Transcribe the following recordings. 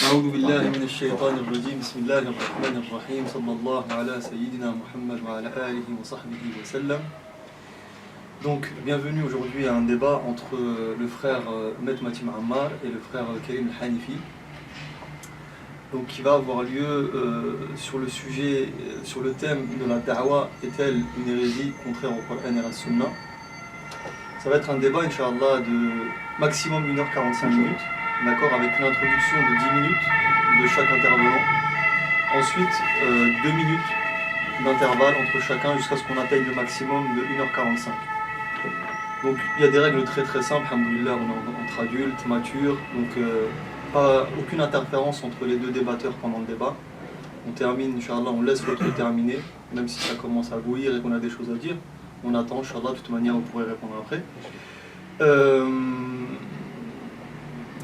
أعوذ بالله من الشيطان الرجيم بسم الله الرحمن الرحيم صلى الله على سيدنا Muhammad wa ala alihi wa sahbihi wa sallam. Donc, bienvenue aujourd'hui à un débat entre le frère Met Matim Ammar et le frère Karim Al-Hanifi. Donc, qui va avoir lieu sur le sujet, sur le thème de la da'wa, est-elle une hérésie contraire au Coran et à la Sunna? Ça va être un débat, Inch'Allah, de maximum 1h45 minutes, d'accord, avec une introduction de 10 minutes de chaque intervenant. Ensuite, 2 minutes d'intervalle entre chacun jusqu'à ce qu'on atteigne le maximum de 1h45. Donc il y a des règles très très simples, alhamdoulilah, on est entre adultes, matures, donc aucune interférence entre les deux débatteurs pendant le débat. On termine, Inch'Allah, on laisse l'autre terminer, même si ça commence à bouillir et qu'on a des choses à dire. On attend, Inch'Allah, de toute manière vous pourrez répondre après.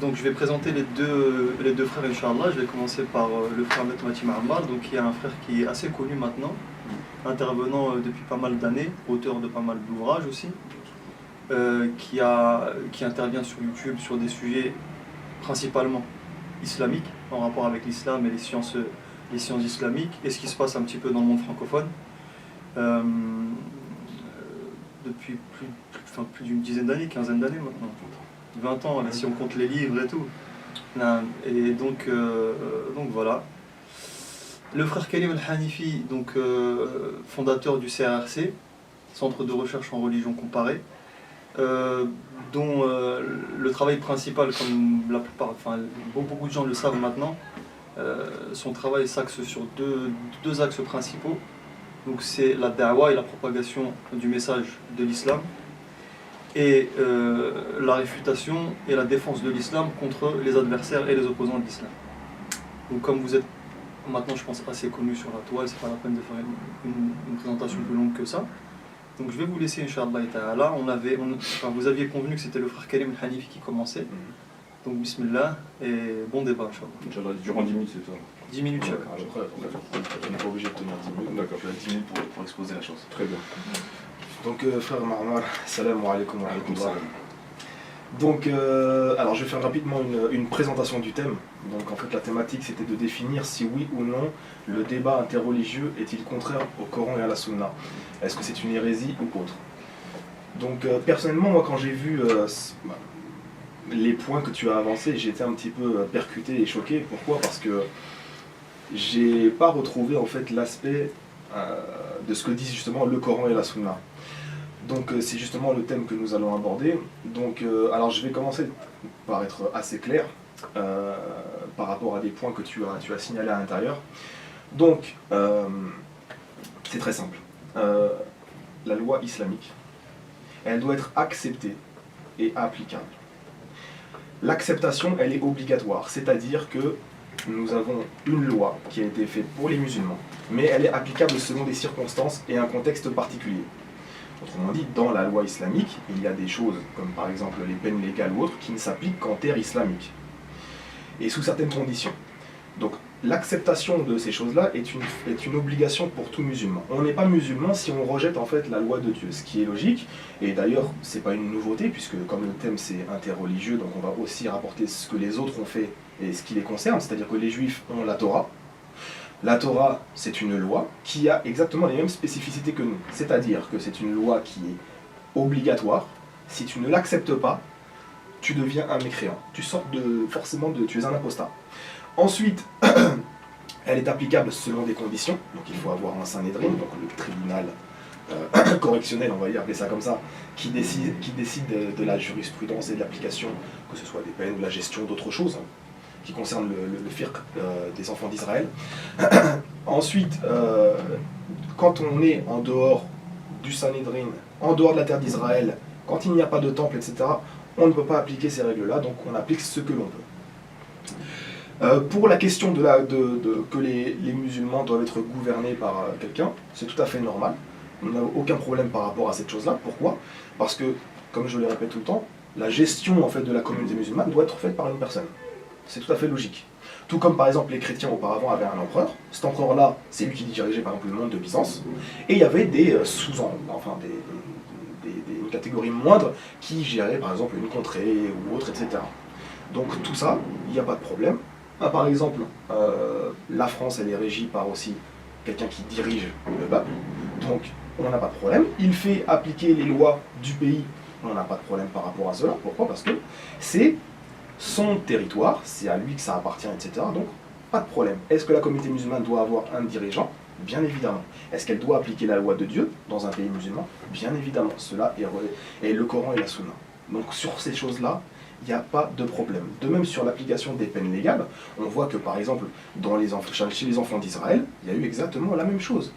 Donc je vais présenter les deux frères, Inch'Allah. Je vais commencer par le frère Met Matim Ammar, donc qui est un frère qui est assez connu maintenant, intervenant depuis pas mal d'années, auteur de pas mal d'ouvrages aussi, qui intervient sur YouTube sur des sujets principalement islamiques, en rapport avec l'islam et les sciences islamiques, et ce qui se passe un petit peu dans le monde francophone. Depuis plus d'une dizaine d'années, quinzaine d'années maintenant. 20 ans, si on compte les livres et tout. Et donc voilà. Le frère Karim Al-Hanifi, donc fondateur du CRRC, Centre de recherche en religion comparée, dont le travail principal, comme la plupart, beaucoup de gens le savent maintenant, son travail s'axe sur deux axes principaux. Donc c'est la da'wa et la propagation du message de l'islam, et la réfutation et la défense de l'islam contre les adversaires et les opposants de l'islam. Donc comme vous êtes maintenant, je pense, assez connu sur la toile, c'est pas la peine de faire une présentation plus longue que ça. Donc je vais vous laisser, Inch'Allah ta'ala. Vous aviez convenu que c'était le frère Karim Al-Hanifi qui commençait. Donc bismillah et bon débat, Inch'Allah. Inch'Allah, durant 10 minutes, c'est ça. 10 minutes chacun. Après, on n'est pas obligé de tenir 10 minutes. D'accord. Tu as 10 minutes pour exposer la chose. Très bien. Donc frère Ma'amar, salam alaikum wa rahmatullah. Donc alors je vais faire rapidement une présentation du thème. Donc en fait la thématique c'était de définir si oui ou non le débat interreligieux est-il contraire au Coran et à la Sunna. Est-ce que c'est une hérésie ou autre? Donc personnellement moi quand j'ai vu les points que tu as avancés, j'ai été un petit peu percuté et choqué. Pourquoi? Parce que j'ai pas retrouvé en fait l'aspect de ce que disent justement le Coran et la Sunna. Donc c'est justement le thème que nous allons aborder. Donc alors je vais commencer par être assez clair par rapport à des points que tu as signalés à l'intérieur. Donc c'est très simple. La loi islamique, elle doit être acceptée et applicable. L'acceptation, elle est obligatoire, c'est-à-dire que nous avons une loi qui a été faite pour les musulmans, mais elle est applicable selon des circonstances et un contexte particulier. Autrement dit, dans la loi islamique, il y a des choses, comme par exemple les peines légales ou autres, qui ne s'appliquent qu'en terre islamique, et sous certaines conditions. Donc l'acceptation de ces choses-là est une obligation pour tout musulman. On n'est pas musulman si on rejette en fait la loi de Dieu, ce qui est logique, et d'ailleurs c'est pas une nouveauté, puisque comme le thème c'est interreligieux, donc on va aussi rapporter ce que les autres ont fait et ce qui les concerne, c'est-à-dire que les juifs ont la Torah. La Torah, c'est une loi qui a exactement les mêmes spécificités que nous. C'est-à-dire que c'est une loi qui est obligatoire. Si tu ne l'acceptes pas, tu deviens un mécréant. Tu es un apostat. Ensuite, elle est applicable selon des conditions. Donc il faut avoir un Sanhédrin, donc le tribunal correctionnel, on va y appeler ça comme ça, qui décide de la jurisprudence et de l'application, que ce soit des peines ou de la gestion d'autres choses, qui concerne le fiqh des enfants d'Israël. Ensuite, quand on est en dehors du Sanhédrin, en dehors de la terre d'Israël, quand il n'y a pas de temple, etc., on ne peut pas appliquer ces règles-là, donc on applique ce que l'on peut. Pour la question que les musulmans doivent être gouvernés par quelqu'un, c'est tout à fait normal. On n'a aucun problème par rapport à cette chose-là. Pourquoi? Parce que, comme je le répète tout le temps, la gestion en fait, de la communauté musulmane doit être faite par une personne. C'est tout à fait logique. Tout comme par exemple les chrétiens auparavant avaient un empereur. Cet empereur-là, c'est lui qui dirigeait par exemple le monde de Byzance. Et il y avait des une catégorie moindre qui gérait par exemple une contrée ou autre, etc. Donc tout ça, il n'y a pas de problème. Par exemple, la France, elle est régie par aussi quelqu'un qui dirige le peuple, donc on n'a pas de problème. Il fait appliquer les lois du pays, on n'a pas de problème par rapport à cela. Pourquoi? Parce que c'est son territoire, c'est à lui que ça appartient, etc. Donc, pas de problème. Est-ce que la communauté musulmane doit avoir un dirigeant? Bien évidemment. Est-ce qu'elle doit appliquer la loi de Dieu dans un pays musulman? Bien évidemment. Cela est le Coran et la Sunna. Donc, sur ces choses-là, il n'y a pas de problème. De même sur l'application des peines légales, on voit que par exemple, chez les enfants d'Israël, il y a eu exactement la même chose.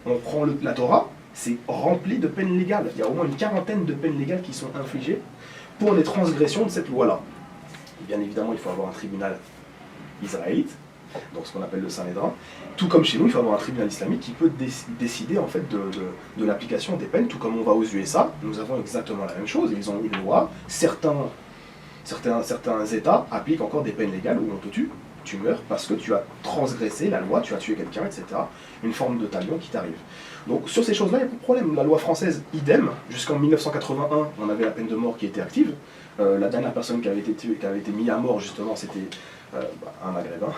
On prend la Torah, c'est rempli de peines légales. Il y a au moins une quarantaine de peines légales qui sont infligées pour les transgressions de cette loi-là. Bien évidemment, il faut avoir un tribunal israélite, donc ce qu'on appelle le Sanhédrin. Tout comme chez nous, il faut avoir un tribunal islamique qui peut décider en fait de l'application des peines. Tout comme on va aux USA, nous avons exactement la même chose. Ils ont une loi. Certains États appliquent encore des peines légales où on te tue, tu meurs parce que tu as transgressé la loi, tu as tué quelqu'un, etc. Une forme de talion qui t'arrive. Donc sur ces choses-là, il n'y a pas de problème. La loi française, idem. Jusqu'en 1981, on avait la peine de mort qui était active. La dernière personne qui avait été mise à mort, justement, c'était un maghrébin.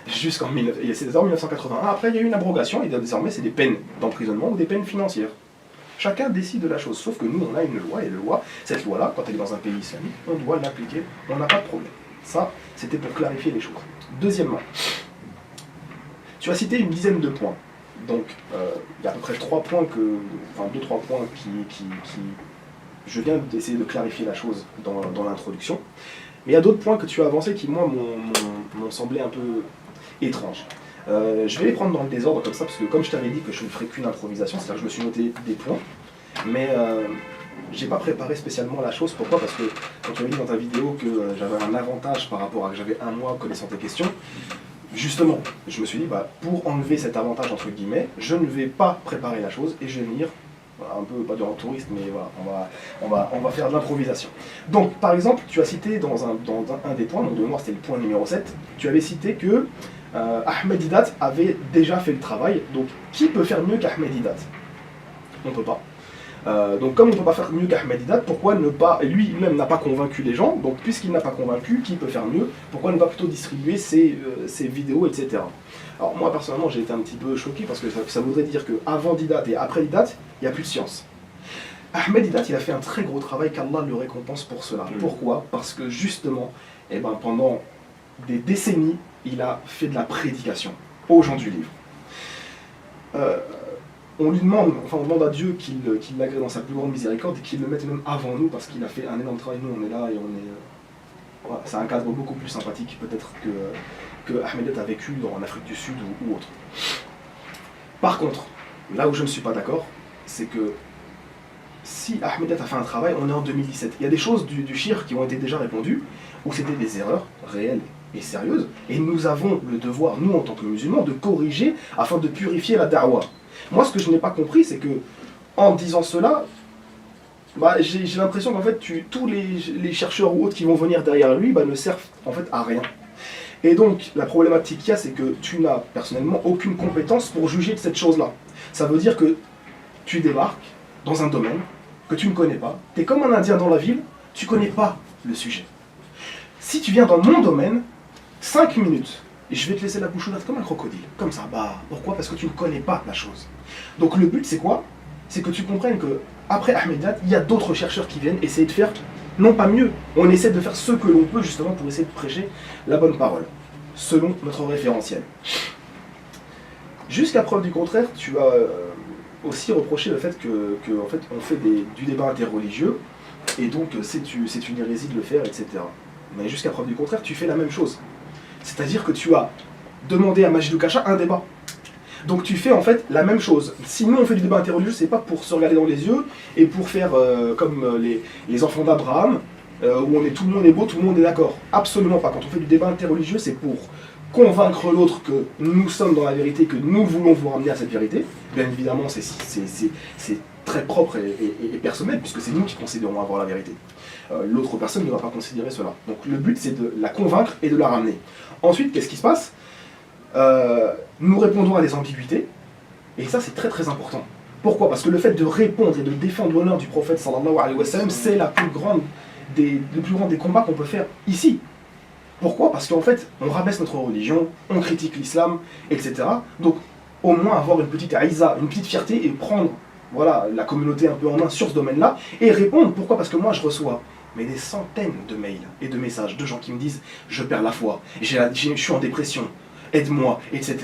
Jusqu'en 1981. Après, il y a eu une abrogation et désormais, c'est des peines d'emprisonnement ou des peines financières. Chacun décide de la chose, sauf que nous, on a une loi, et cette loi-là, quand elle est dans un pays islamique, on doit l'appliquer, on n'a pas de problème. Ça, c'était pour clarifier les choses. Deuxièmement, tu as cité une dizaine de points. Donc, il y a à peu près 2-3 points qui je viens d'essayer de clarifier la chose dans l'introduction. Mais il y a d'autres points que tu as avancés qui, moi, m'ont semblé un peu étranges. Je vais les prendre dans le désordre comme ça, parce que comme je t'avais dit que je ne ferais qu'une improvisation, c'est-à-dire que je me suis noté des points, mais j'ai pas préparé spécialement la chose. Pourquoi? Parce que quand tu avais dit dans ta vidéo que j'avais un avantage par rapport à que j'avais un mois connaissant tes questions, justement, je me suis dit, pour enlever cet avantage, entre guillemets, je ne vais pas préparer la chose et je vais venir, un peu, pas durant touriste, mais voilà, on va faire de l'improvisation. Donc, par exemple, tu as cité dans un des points, donc de mémoire c'était le point numéro 7, tu avais cité que Ahmed Didat avait déjà fait le travail, donc qui peut faire mieux qu'Ahmed Didat? On ne peut pas. Donc comme on ne peut pas faire mieux qu'Ahmed Didat, pourquoi ne pas, lui-même n'a pas convaincu les gens, donc puisqu'il n'a pas convaincu, qui peut faire mieux? Pourquoi ne pas plutôt distribuer ses vidéos, etc. Alors moi personnellement j'ai été un petit peu choqué parce que ça voudrait dire qu'avant Didat et après Didat, il n'y a plus de science. Ahmed Didat il a fait un très gros travail, qu'Allah le récompense pour cela. Pourquoi? Parce que justement, pendant des décennies, il a fait de la prédication aux gens du livre. On demande à Dieu qu'il l'agrée dans sa plus grande miséricorde et qu'il le mette même avant nous parce qu'il a fait un énorme travail. Nous on est là et voilà, c'est un cadre beaucoup plus sympathique peut-être que Ahmed Didat a vécu en Afrique du Sud ou autre. Par contre, là où je ne suis pas d'accord, c'est que si Ahmed Didat a fait un travail, on est en 2017. Il y a des choses du shirk qui ont été déjà répondues où c'était des erreurs réelles et sérieuses et nous avons le devoir, nous en tant que musulmans, de corriger afin de purifier la da'wah. Moi, ce que je n'ai pas compris, c'est que, en disant cela, j'ai l'impression qu'en fait, tous les chercheurs ou autres qui vont venir derrière lui ne servent en fait à rien. Et donc, la problématique qu'il y a, c'est que tu n'as personnellement aucune compétence pour juger de cette chose-là. Ça veut dire que tu débarques dans un domaine que tu ne connais pas, tu es comme un Indien dans la ville, tu ne connais pas le sujet. Si tu viens dans mon domaine, 5 minutes, et je vais te laisser la bouche ouverte comme un crocodile. Comme ça, pourquoi? Parce que tu ne connais pas la chose. Donc le but, c'est quoi? C'est que tu comprennes que après Ahmed Didat, il y a d'autres chercheurs qui viennent essayer de faire, non pas mieux, on essaie de faire ce que l'on peut justement pour essayer de prêcher la bonne parole, selon notre référentiel. Jusqu'à preuve du contraire, tu as aussi reproché le fait que en fait, on fait du débat interreligieux, et donc c'est une hérésie de le faire, etc. Mais jusqu'à preuve du contraire, tu fais la même chose. C'est-à-dire que tu as demandé à Majid Oukacha un débat. Donc tu fais en fait la même chose. Si nous on fait du débat interreligieux, c'est pas pour se regarder dans les yeux et pour faire comme les enfants d'Abraham, où tout le monde est beau, tout le monde est d'accord. Absolument pas. Quand on fait du débat interreligieux, c'est pour convaincre l'autre que nous sommes dans la vérité, que nous voulons vous ramener à cette vérité. Bien évidemment, c'est très propre et personnel, puisque c'est nous qui considérons avoir la vérité. L'autre personne ne va pas considérer cela. Donc le but, c'est de la convaincre et de la ramener. Ensuite, qu'est-ce qui se passe? Nous répondons à des ambiguïtés, et ça, c'est très très important. Pourquoi? Parce que le fait de répondre et de défendre l'honneur du prophète sallallahu alayhi wa sallam, c'est le plus grand des combats qu'on peut faire ici. Pourquoi? Parce qu'en fait, on rabaisse notre religion, on critique l'islam, etc. Donc, au moins avoir une petite aïza, une petite fierté et prendre voilà, la communauté un peu en main sur ce domaine-là et répondre. Pourquoi? Parce que moi, je reçois mais des centaines de mails et de messages de gens qui me disent « Je perds la foi, je suis en dépression, aide-moi, etc. »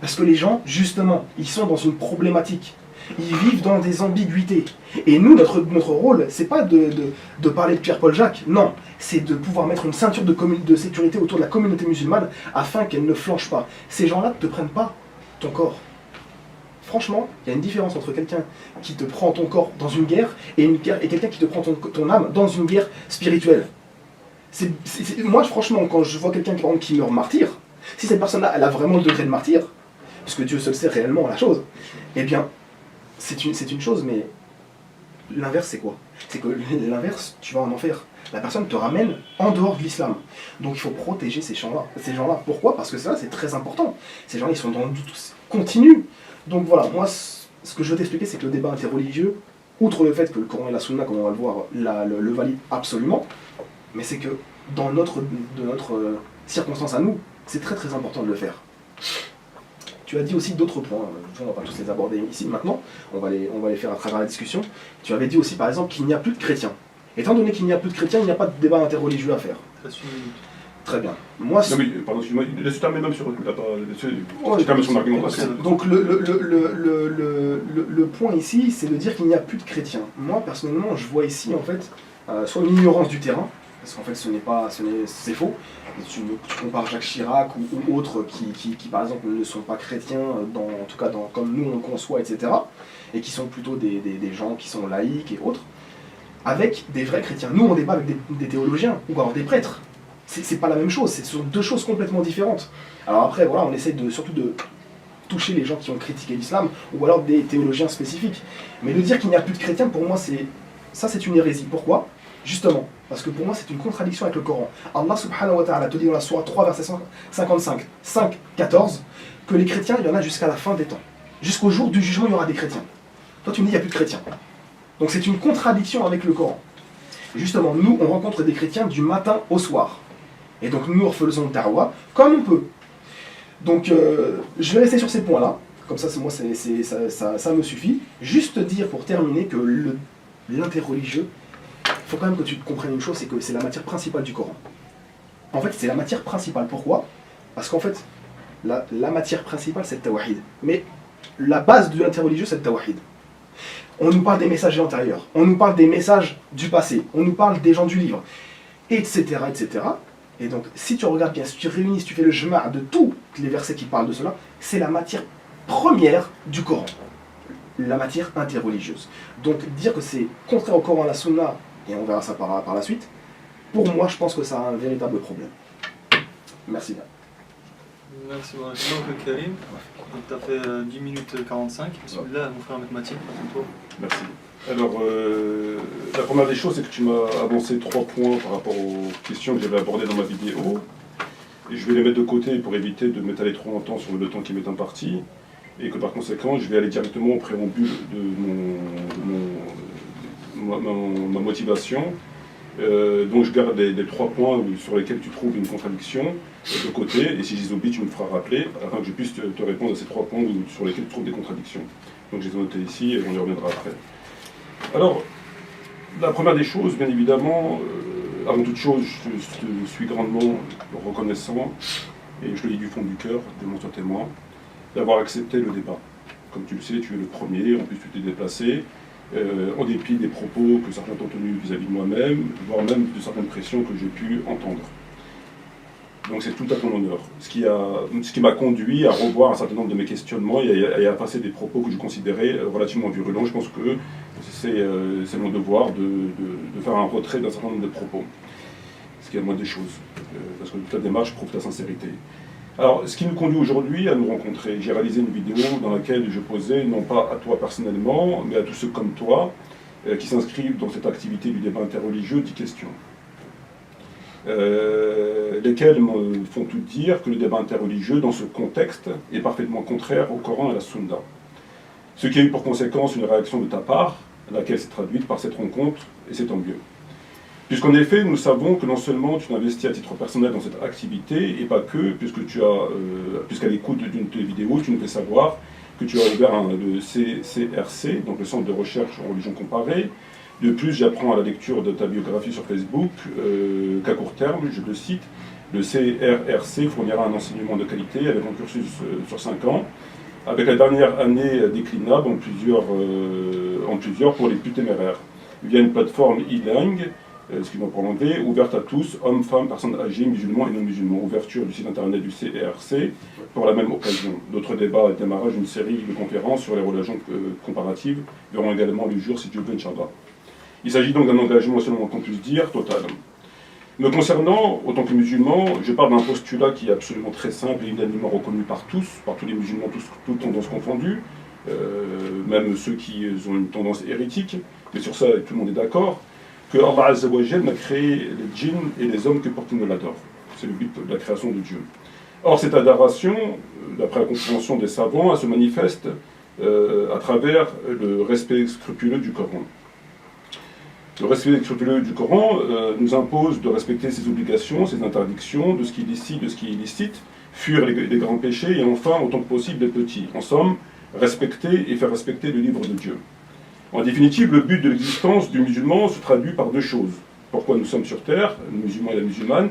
Parce que les gens, justement, ils sont dans une problématique. Ils vivent dans des ambiguïtés. Et nous, notre rôle, c'est pas de parler de Pierre-Paul Jacques, non. C'est de pouvoir mettre une ceinture de sécurité autour de la communauté musulmane afin qu'elle ne flanche pas. Ces gens-là ne te prennent pas ton corps. Franchement, il y a une différence entre quelqu'un qui te prend ton corps dans une guerre et quelqu'un qui te prend ton âme dans une guerre spirituelle. Moi, franchement, quand je vois quelqu'un qui meurt martyr, si cette personne-là, elle a vraiment le degré de martyr, parce que Dieu seul sait réellement la chose, eh bien, c'est une chose, mais l'inverse, c'est quoi? C'est que l'inverse, tu vas en enfer. La personne te ramène en dehors de l'islam. Donc il faut protéger ces gens-là. Pourquoi? Parce que ça, c'est très important. Ces gens-là, ils sont dans le doute continu. Donc voilà, moi, ce que je veux t'expliquer, c'est que le débat interreligieux, outre le fait que le Coran et la Sunna, comme on va le voir, le valident absolument, mais c'est que dans notre circonstance à nous, c'est très très important de le faire. Tu as dit aussi d'autres points, on ne va pas tous les aborder ici maintenant, on va les faire à travers la discussion. Tu avais dit aussi par exemple qu'il n'y a plus de chrétiens. Étant donné qu'il n'y a plus de chrétiens, il n'y a pas de débat interreligieux à faire. Très bien. Moi, non, mais, pardon, excuse-moi, laisse terminer même sur son argumentation. Donc le point ici, c'est de dire qu'il n'y a plus de chrétiens. Moi, personnellement, je vois ici, en fait, soit une ignorance du terrain, parce qu'en fait, c'est faux. Tu compares Jacques Chirac ou autres qui, par exemple, ne sont pas chrétiens, en tout cas comme nous on le conçoit, etc., et qui sont plutôt des gens qui sont laïcs et autres, avec des vrais chrétiens. Nous, on débat avec des théologiens, ou alors des prêtres. C'est pas la même chose, ce sont deux choses complètement différentes. Alors après, voilà, on essaie surtout de toucher les gens qui ont critiqué l'islam, ou alors des théologiens spécifiques. Mais de dire qu'il n'y a plus de chrétiens, pour moi, c'est une hérésie. Pourquoi? Justement, parce que pour moi, c'est une contradiction avec le Coran. Allah subhanahu wa ta'ala te dit dans la sourate 3, verset 55, 5, 14, que les chrétiens, il y en a jusqu'à la fin des temps. Jusqu'au jour du jugement, il y aura des chrétiens. Toi, tu me dis, il n'y a plus de chrétiens. Donc c'est une contradiction avec le Coran. Et justement, nous, on rencontre des chrétiens du matin au soir. Et donc nous faisons da'wa comme on peut. Donc je vais rester sur ces points-là. Comme ça, moi, ça me suffit. Juste dire pour terminer que l'interreligieux, il faut quand même que tu comprennes une chose, c'est que c'est la matière principale du Coran. En fait, c'est la matière principale. Pourquoi? Parce qu'en fait, la matière principale, c'est le tawahid. Mais la base de l'interreligieux, c'est le tawahid. On nous parle des messages antérieurs, on nous parle des messages du passé, on nous parle des gens du livre, etc., etc. Et donc, si tu regardes bien, si tu réunis, si tu fais le jma' de tous les versets qui parlent de cela, c'est la matière première du Coran, la matière interreligieuse. Donc, dire que c'est contraire au Coran, à la Sunna, et on verra ça par la suite, pour moi, je pense que ça a un véritable problème. Merci bien. Merci, donc Karim. Donc, tu as fait 10 minutes 45. Bismillah, mon frère mathématique, à toi. Merci. Alors, la première des choses, c'est que tu m'as avancé 3 points par rapport aux questions que j'avais abordées dans ma vidéo. Et je vais les mettre de côté pour éviter de m'étaler trop longtemps sur le temps qui m'est imparti. Et que par conséquent, je vais aller directement au préambule de ma motivation. Donc je garde les 3 points sur lesquels tu trouves une contradiction de côté. Et si je les oublie, tu me feras rappeler afin que je puisse te répondre à ces 3 points sur lesquels tu trouves des contradictions. Donc je les ai notés ici et on y reviendra après. Alors, la première des choses, bien évidemment, avant toute chose, je te suis grandement reconnaissant, et je le dis du fond du cœur, Dieu soit témoin, d'avoir accepté le débat. Comme tu le sais, tu es le premier, en plus tu t'es déplacé, en dépit des propos que certains ont tenus vis-à-vis de moi-même, voire même de certaines pressions que j'ai pu entendre. Donc c'est tout à ton honneur. Ce qui m'a conduit à revoir un certain nombre de mes questionnements et à passer des propos que je considérais relativement virulents. Je pense que c'est mon devoir de faire un retrait d'un certain nombre de propos. Ce qui est la moindre des choses, parce que ta démarche prouve ta sincérité. Alors, ce qui nous conduit aujourd'hui à nous rencontrer, j'ai réalisé une vidéo dans laquelle je posais, non pas à toi personnellement, mais à tous ceux comme toi, qui s'inscrivent dans cette activité du débat interreligieux, 10 questions. Lesquelles me font tout dire que le débat interreligieux, dans ce contexte, est parfaitement contraire au Coran et à la Sunna. Ce qui a eu pour conséquence une réaction de ta part, laquelle s'est traduite par cette rencontre, et c'est tant mieux. Puisqu'en effet, nous savons que non seulement tu t'investis à titre personnel dans cette activité, et pas que, puisqu'à l'écoute d'une de tes vidéos, tu nous fais savoir que tu as ouvert le CCRC, donc le Centre de recherche en religion comparée. De plus, j'apprends à la lecture de ta biographie sur Facebook qu'à court terme, je le cite, le CRRC fournira un enseignement de qualité avec un cursus sur 5 ans, avec la dernière année déclinable en plusieurs pour les plus téméraires, via une plateforme e-learning, excusez-moi pour l'anglais, ouverte à tous, hommes, femmes, personnes âgées, musulmans et non-musulmans. Ouverture du site internet du CRC pour la même occasion. D'autres débats et démarrage d'une série de conférences sur les relations comparatives verront également le jour si Dieu veut, Inch'Allah. Il s'agit donc d'un engagement, selon qu'on puisse dire, total. Me concernant, autant que musulman, je parle d'un postulat qui est absolument très simple et unanimement reconnu par tous les musulmans, toutes tendances confondues, même ceux qui ont une tendance hérétique, mais sur ça tout le monde est d'accord, que Allah Azza wa Jal n'a créé les djinns et les hommes que pour qu'ils ne l'adorent. C'est le but de la création de Dieu. Or, cette adoration, d'après la compréhension des savants, elle se manifeste à travers le respect scrupuleux du Coran. Le respect scrupuleux du Coran nous impose de respecter ses obligations, ses interdictions, de ce qui est licite, de ce qui est illicite, fuir les grands péchés et enfin, autant que possible, les petits. En somme, respecter et faire respecter le livre de Dieu. En définitive, le but de l'existence du musulman se traduit par deux choses. Pourquoi nous sommes sur terre, le musulman et la musulmane,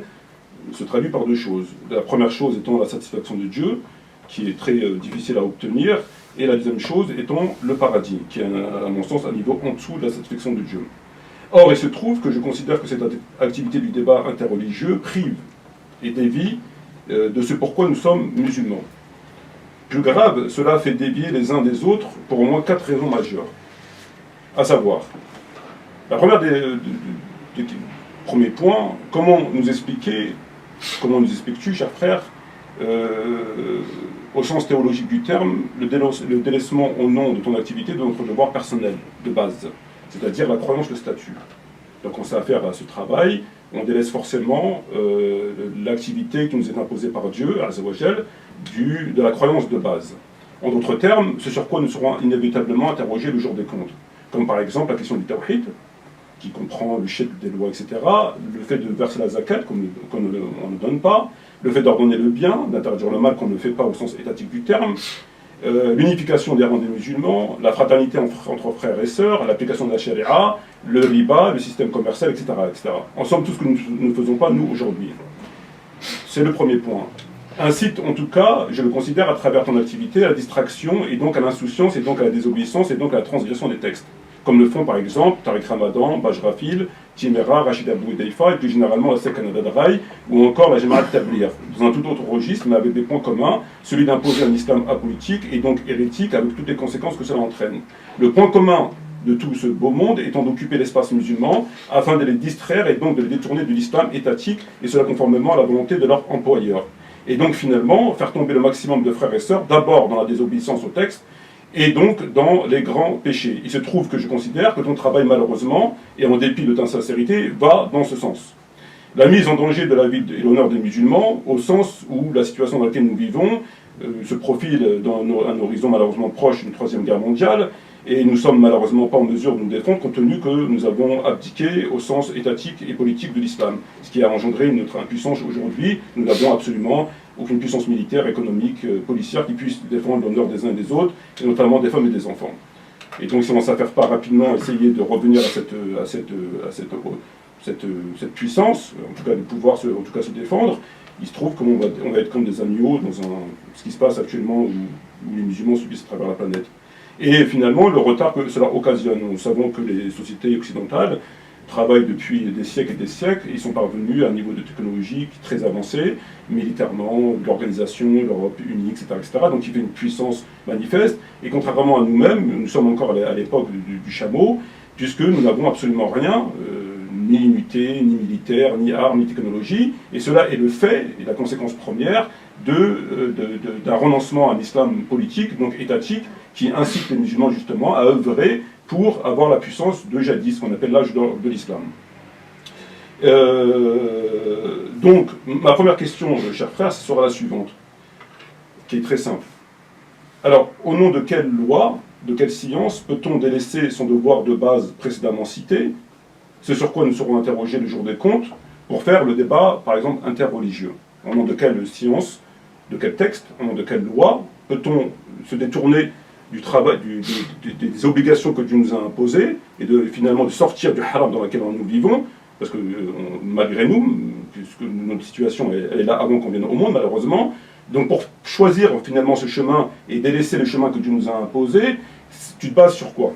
se traduit par deux choses. La première chose étant la satisfaction de Dieu, qui est très difficile à obtenir, et la deuxième chose étant le paradis, qui est à mon sens un niveau en dessous de la satisfaction de Dieu. Or, il se trouve que je considère que cette activité du débat interreligieux prive et dévie de ce pourquoi nous sommes musulmans. Plus grave, cela fait dévier les uns des autres pour au moins 4 raisons majeures. À savoir, la première des premiers points, comment nous expliques-tu, cher frère, au sens théologique du terme, le délaissement au nom de ton activité de notre devoir personnel, de base, c'est-à-dire la croyance, le statut. Donc on sait affaire à ce travail, on délaisse forcément l'activité qui nous est imposée par Dieu, Azza wa Jal, de la croyance de base. En d'autres termes, ce sur quoi nous serons inévitablement interrogés le jour des comptes. Comme par exemple la question du tawhid, qui comprend le chef des lois, etc., le fait de verser la zakat qu'on ne donne pas, le fait d'ordonner le bien, d'interdire le mal qu'on ne fait pas au sens étatique du terme, l'unification des rangs des musulmans, la fraternité entre frères et sœurs, l'application de la charia, le riba, le système commercial, etc., etc. En somme, tout ce que nous ne faisons pas, nous, aujourd'hui. C'est le premier point. Incite, en tout cas, je le considère à travers ton activité, à la distraction, et donc à l'insouciance, et donc à la désobéissance, et donc à la transgression des textes. Comme le font par exemple Tariq Ramadan, Bajrafil, Timera, Rachid Abou Daifa, et puis généralement la Sek Anadadrai, ou encore la Jamaat Tablir, dans un tout autre registre, mais avec des points communs, celui d'imposer un islam apolitique et donc hérétique, avec toutes les conséquences que cela entraîne. Le point commun de tout ce beau monde étant d'occuper l'espace musulman, afin de les distraire et donc de les détourner de l'islam étatique, et cela conformément à la volonté de leur employeur. Et donc finalement, faire tomber le maximum de frères et sœurs, d'abord dans la désobéissance au texte, et donc dans les grands péchés. Il se trouve que je considère que ton travail, malheureusement, et en dépit de ta sincérité, va dans ce sens. La mise en danger de la vie et l'honneur des musulmans, au sens où la situation dans laquelle nous vivons se profile dans un horizon malheureusement proche d'une troisième guerre mondiale, et nous ne sommes malheureusement pas en mesure de nous défendre compte tenu que nous avons abdiqué au sens étatique et politique de l'islam, ce qui a engendré notre impuissance aujourd'hui. Nous n'avons absolument aucune puissance militaire, économique, policière qui puisse défendre l'honneur des uns et des autres, et notamment des femmes et des enfants. Et donc si on ne s'affaire pas rapidement à essayer de revenir à cette puissance, en tout cas de pouvoir se défendre, il se trouve qu'on va être comme des agneaux dans ce qui se passe actuellement où les musulmans subissent à travers la planète. Et finalement, le retard que cela occasionne. Nous savons que les sociétés occidentales travaillent depuis des siècles et des siècles, et ils sont parvenus à un niveau de technologie très avancé, militairement, l'organisation, l'Europe unie, etc., etc. Donc il fait une puissance manifeste, et contrairement à nous-mêmes, nous sommes encore à l'époque du chameau, puisque nous n'avons absolument rien, ni unité, ni militaire, ni armes, ni technologie, et cela est le fait, et la conséquence première, d'un renoncement à un islam politique, donc étatique, qui incite les musulmans justement à œuvrer pour avoir la puissance de jadis, qu'on appelle l'âge d'or de l'islam. Donc, ma première question, cher frère, ce sera la suivante, qui est très simple. Alors, au nom de quelle loi, de quelle science peut-on délaisser son devoir de base précédemment cité, ce sur quoi nous serons interrogés le jour des comptes, pour faire le débat, par exemple, interreligieux. Au nom de quelle science, de quel texte, au nom de quelle loi, peut-on se détourner du travail, des obligations que Dieu nous a imposées, et finalement de sortir du haram dans lequel nous vivons, parce que malgré nous, puisque notre situation elle est là avant qu'on vienne au monde, malheureusement, donc pour choisir finalement ce chemin et délaisser le chemin que Dieu nous a imposé, tu te bases sur quoi?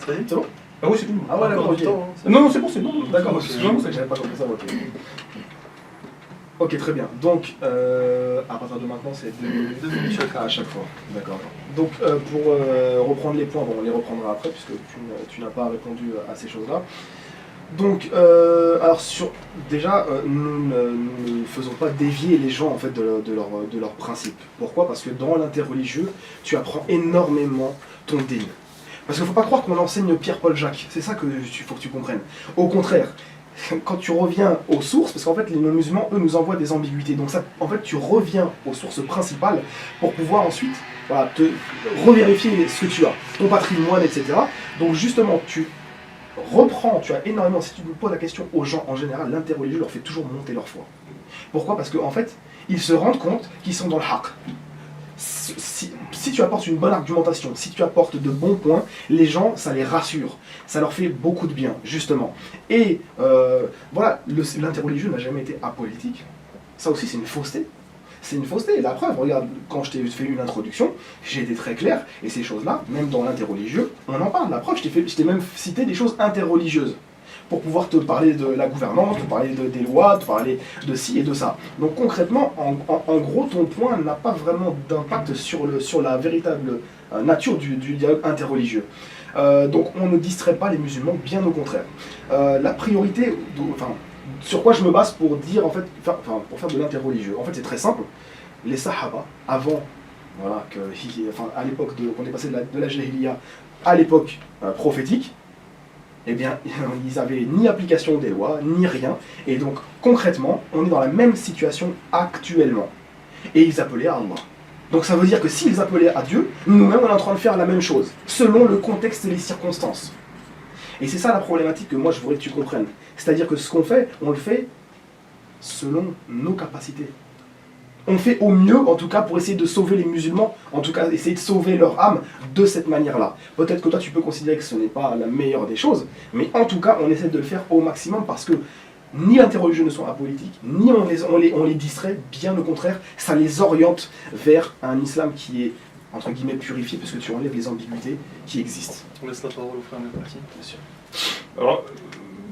Ça y est? C'est bon? Ah oui, c'est bon. Ah ouais, d'accord, Encore ok. du temps, hein. Non, c'est bon, c'est bon. D'accord, c'est c'est que j'avais pas compris ça, ok. Ok, très bien. Donc, à partir de maintenant, c'est 2 minutes. 2 minutes À chaque fois. D'accord. Donc, pour reprendre les points, bon, on les reprendra après, puisque tu n'as pas répondu à ces choses-là. Donc, alors, déjà, nous ne faisons pas dévier les gens, en fait, de leur principe. Pourquoi? Parce que dans l'interreligieux, tu apprends énormément ton dîn. Parce qu'il ne faut pas croire qu'on enseigne Pierre-Paul Jacques. C'est ça qu'il faut que tu comprennes. Au contraire, quand tu reviens aux sources, parce qu'en fait les non-musulmans, eux, nous envoient des ambiguïtés. Donc ça, en fait, tu reviens aux sources principales pour pouvoir ensuite voilà, te revérifier ce que tu as, ton patrimoine, etc. Donc justement, tu reprends, tu as énormément, si tu me poses la question aux gens en général, l'interreligieux leur fait toujours monter leur foi. Pourquoi? Parce qu'en fait, ils se rendent compte qu'ils sont dans le haqq. Si tu apportes une bonne argumentation, si tu apportes de bons points, les gens, ça les rassure. Ça leur fait beaucoup de bien, justement. Et voilà, l'interreligieux n'a jamais été apolitique. Ça aussi, c'est une fausseté. C'est une fausseté. La preuve, regarde, quand je t'ai fait une introduction, j'ai été très clair. Et ces choses-là, même dans l'interreligieux, on en parle. La preuve, je t'ai même cité des choses interreligieuses. Pour pouvoir te parler de la gouvernance, te parler des lois, te parler de ci et de ça. Donc concrètement, en gros, ton point n'a pas vraiment d'impact sur la véritable nature du dialogue interreligieux. Donc on ne distrait pas les musulmans, bien au contraire. La priorité, sur quoi je me base pour dire, en fait, pour faire de l'interreligieux, en fait c'est très simple. Les Sahaba, avant, voilà, à l'époque, qu'on est passé de la Jahiliya à l'époque prophétique, eh bien, ils n'avaient ni application des lois, ni rien. Et donc, concrètement, on est dans la même situation actuellement. Et ils appelaient à Allah. Donc ça veut dire que s'ils appelaient à Dieu, nous-mêmes, on est en train de faire la même chose, selon le contexte et les circonstances. Et c'est ça la problématique que moi, je voudrais que tu comprennes. C'est-à-dire que ce qu'on fait, on le fait selon nos capacités. On fait au mieux, en tout cas, pour essayer de sauver les musulmans, en tout cas, essayer de sauver leur âme de cette manière-là. Peut-être que toi, tu peux considérer que ce n'est pas la meilleure des choses, mais en tout cas, on essaie de le faire au maximum parce que ni l'interreligieux ne sont apolitiques, ni on les distrait, bien au contraire, ça les oriente vers un islam qui est, entre guillemets, purifié, parce que tu enlèves les ambiguïtés qui existent. On laisse la parole au frère Merci. Bien sûr. Alors,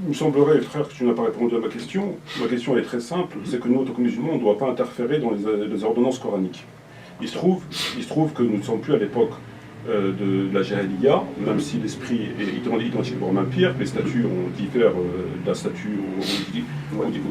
il me semblerait, frère, que tu n'as pas répondu à ma question. Ma question elle est très simple, c'est que nous, en tant que musulmans, on ne doit pas interférer dans les ordonnances coraniques. Il se trouve que nous ne sommes plus à l'époque de la Jahiliya, même si l'esprit est identique voire même pire, les statuts diffèrent de la statue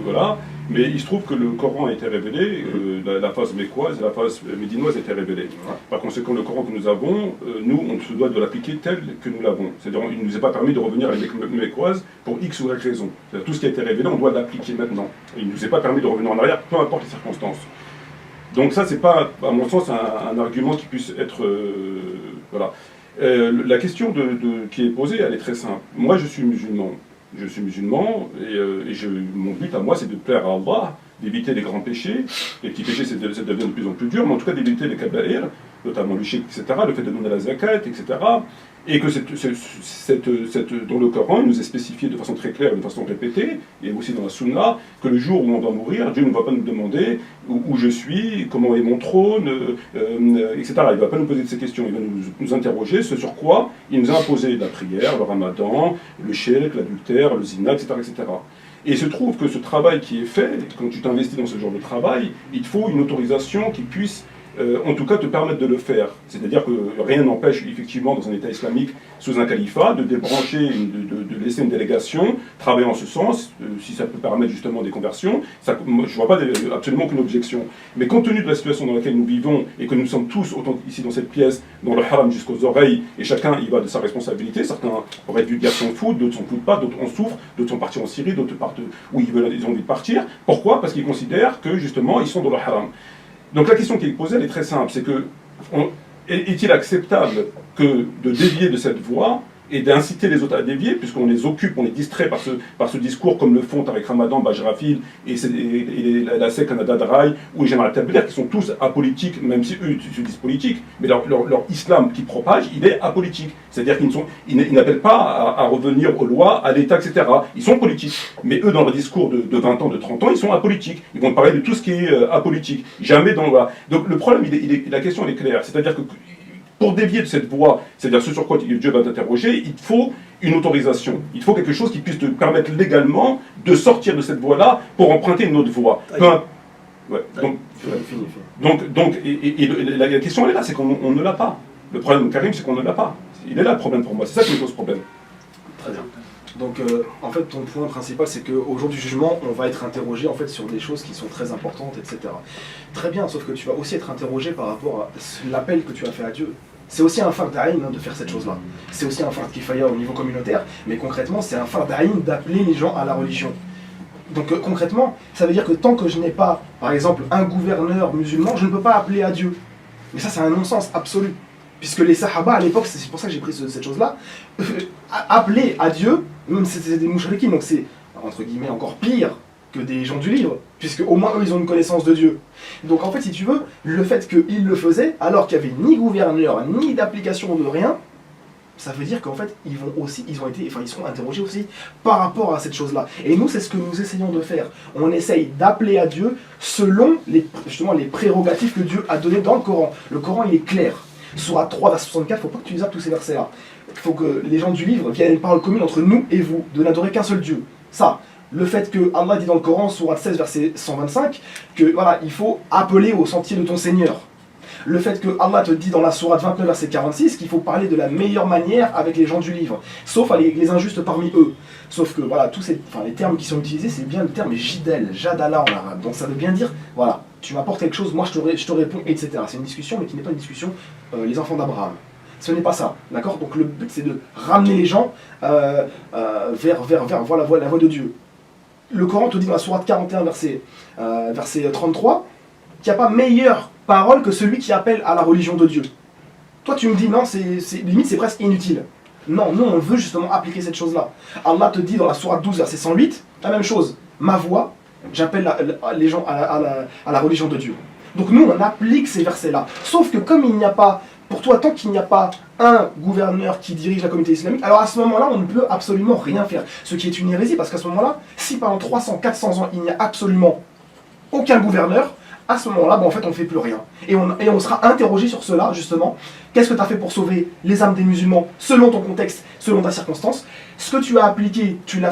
voilà. Mais il se trouve que le Coran a été révélé, la phase mécoise et la phase médinoise a été révélée. Par conséquent, le Coran que nous avons, nous, on se doit de l'appliquer tel que nous l'avons. C'est-à-dire, il ne nous est pas permis de revenir à la mécoise pour X ou Y raison. Tout ce qui a été révélé, on doit l'appliquer maintenant. Il ne nous est pas permis de revenir en arrière, peu importe les circonstances. Donc ça, c'est pas, à mon sens, un argument qui puisse être... voilà. La question qui est posée, elle est très simple. Moi, je suis musulman. Mon but à moi, c'est de plaire à Allah, d'éviter les grands péchés. Les petits péchés, ça devient de plus en plus dur, mais en tout cas d'éviter les kaba'ir, notamment le shirk, etc., le fait de donner la zakat, etc. Et que dans le Coran, il nous est spécifié de façon très claire, de façon répétée, et aussi dans la Sunna, que le jour où on va mourir, Dieu ne va pas nous demander où je suis, comment est mon trône, etc. Il ne va pas nous poser de ces questions, il va nous interroger, ce sur quoi il nous a imposé la prière, le ramadan, le shirk, l'adultère, le zina, etc., etc. Et il se trouve que ce travail qui est fait, quand tu t'investis dans ce genre de travail, il te faut une autorisation qui puisse en tout cas te permettre de le faire. C'est-à-dire que rien n'empêche effectivement dans un État islamique sous un califat de débrancher, de laisser une délégation travailler en ce sens, si ça peut permettre justement des conversions. Je ne vois pas absolument aucune objection. Mais compte tenu de la situation dans laquelle nous vivons et que nous sommes tous, autant ici dans cette pièce, dans le haram jusqu'aux oreilles, et chacun y va de sa responsabilité, certains auraient dû dire s'en foutent, d'autres s'en foutent pas, d'autres en souffrent, d'autres sont partis en Syrie, d'autres partent où ils ont envie de partir. Pourquoi? Parce qu'ils considèrent que justement ils sont dans le haram. Donc la question qui est posée, elle est très simple, c'est que est-il acceptable que de dévier de cette voie et d'inciter les autres à dévier, puisqu'on les occupe, on les distrait par ce discours, comme le font Tariq Ramadan, Bajrafil et la SEC Canada Drai, ou les général Tabler, qui sont tous apolitiques, même si eux se disent politiques, mais leur islam qu'ils propagent, il est apolitique. C'est-à-dire qu'ils n'appellent pas à revenir aux lois, à l'État, etc. Ils sont politiques. Mais eux, dans leur discours de 20 ans, de 30 ans, ils sont apolitiques. Ils vont parler de tout ce qui est apolitique. Jamais dans la... Donc le problème, la question, elle est claire. C'est-à-dire que pour dévier de cette voie, c'est-à-dire ce sur quoi Dieu va t'interroger, il faut une autorisation. Il faut quelque chose qui puisse te permettre légalement de sortir de cette voie-là pour emprunter une autre voie. Ouais. Donc, la question elle est là, c'est qu'on ne l'a pas. Le problème, Karim, c'est qu'on ne l'a pas. Il est là le problème pour moi, c'est ça qui me pose problème. Très bien. Donc, en fait, ton point principal, c'est qu'au jour du jugement, on va être interrogé en fait sur des choses qui sont très importantes, etc. Très bien, sauf que tu vas aussi être interrogé par rapport à l'appel que tu as fait à Dieu. C'est aussi un fard d'Aïn de faire cette chose-là. C'est aussi un fard kifaya au niveau communautaire, mais concrètement, c'est un fard d'Aïn d'appeler les gens à la religion. Donc concrètement, ça veut dire que tant que je n'ai pas, par exemple, un gouverneur musulman, je ne peux pas appeler à Dieu. Mais ça, c'est un non-sens absolu. Puisque les sahaba, à l'époque, c'est pour ça que j'ai pris cette chose-là, appeler à Dieu, même si c'était des mouchriquins, donc c'est, entre guillemets, encore pire que des gens du livre, puisque au moins eux, ils ont une connaissance de Dieu. Donc en fait, si tu veux, le fait qu'ils le faisaient, alors qu'il n'y avait ni gouverneur, ni d'application de rien, ça veut dire qu'en fait, ils seront interrogés aussi par rapport à cette chose-là. Et nous, c'est ce que nous essayons de faire. On essaye d'appeler à Dieu selon justement les prérogatives que Dieu a données dans le Coran. Le Coran, il est clair. Sourate 3, verset 64, il ne faut pas que tu zappes tous ces versets-là. Il faut que les gens du livre viennent à une parole commune entre nous et vous, de n'adorer qu'un seul Dieu. Ça, le fait que Allah dit dans le Coran, Sourate 16, verset 125, que voilà, il faut appeler au sentier de ton Seigneur. Le fait que Allah te dit dans la Sourate 29, verset 46, qu'il faut parler de la meilleure manière avec les gens du livre, sauf les injustes parmi eux. Sauf que voilà, les termes qui sont utilisés, c'est bien le terme jidel, jadala en arabe. Donc ça veut bien dire, voilà, tu m'apportes quelque chose, moi je te réponds, etc. C'est une discussion, mais qui n'est pas une discussion, les enfants d'Abraham. Ce n'est pas ça, d'accord? Donc le but c'est de ramener les gens vers voilà, la voie de Dieu. Le Coran te dit dans la Sourate 41, verset 33, qu'il n'y a pas meilleure parole que celui qui appelle à la religion de Dieu. Toi tu me dis non, limite c'est presque inutile. Non, nous on veut justement appliquer cette chose-là. Allah te dit dans la Sourate 12, verset 108, la même chose. Ma voix, j'appelle les gens à la religion de Dieu. Donc nous on applique ces versets-là. Sauf que comme il n'y a pas, pour toi, tant qu'il n'y a pas un gouverneur qui dirige la communauté islamique, alors à ce moment-là on ne peut absolument rien faire. Ce qui est une hérésie, parce qu'à ce moment-là, si pendant 300, 400 ans il n'y a absolument aucun gouverneur, à ce moment-là, en fait, on ne fait plus rien. Et on sera interrogé sur cela, justement. Qu'est-ce que tu as fait pour sauver les âmes des musulmans, selon ton contexte, selon ta circonstance? Ce que tu as appliqué, tu l'as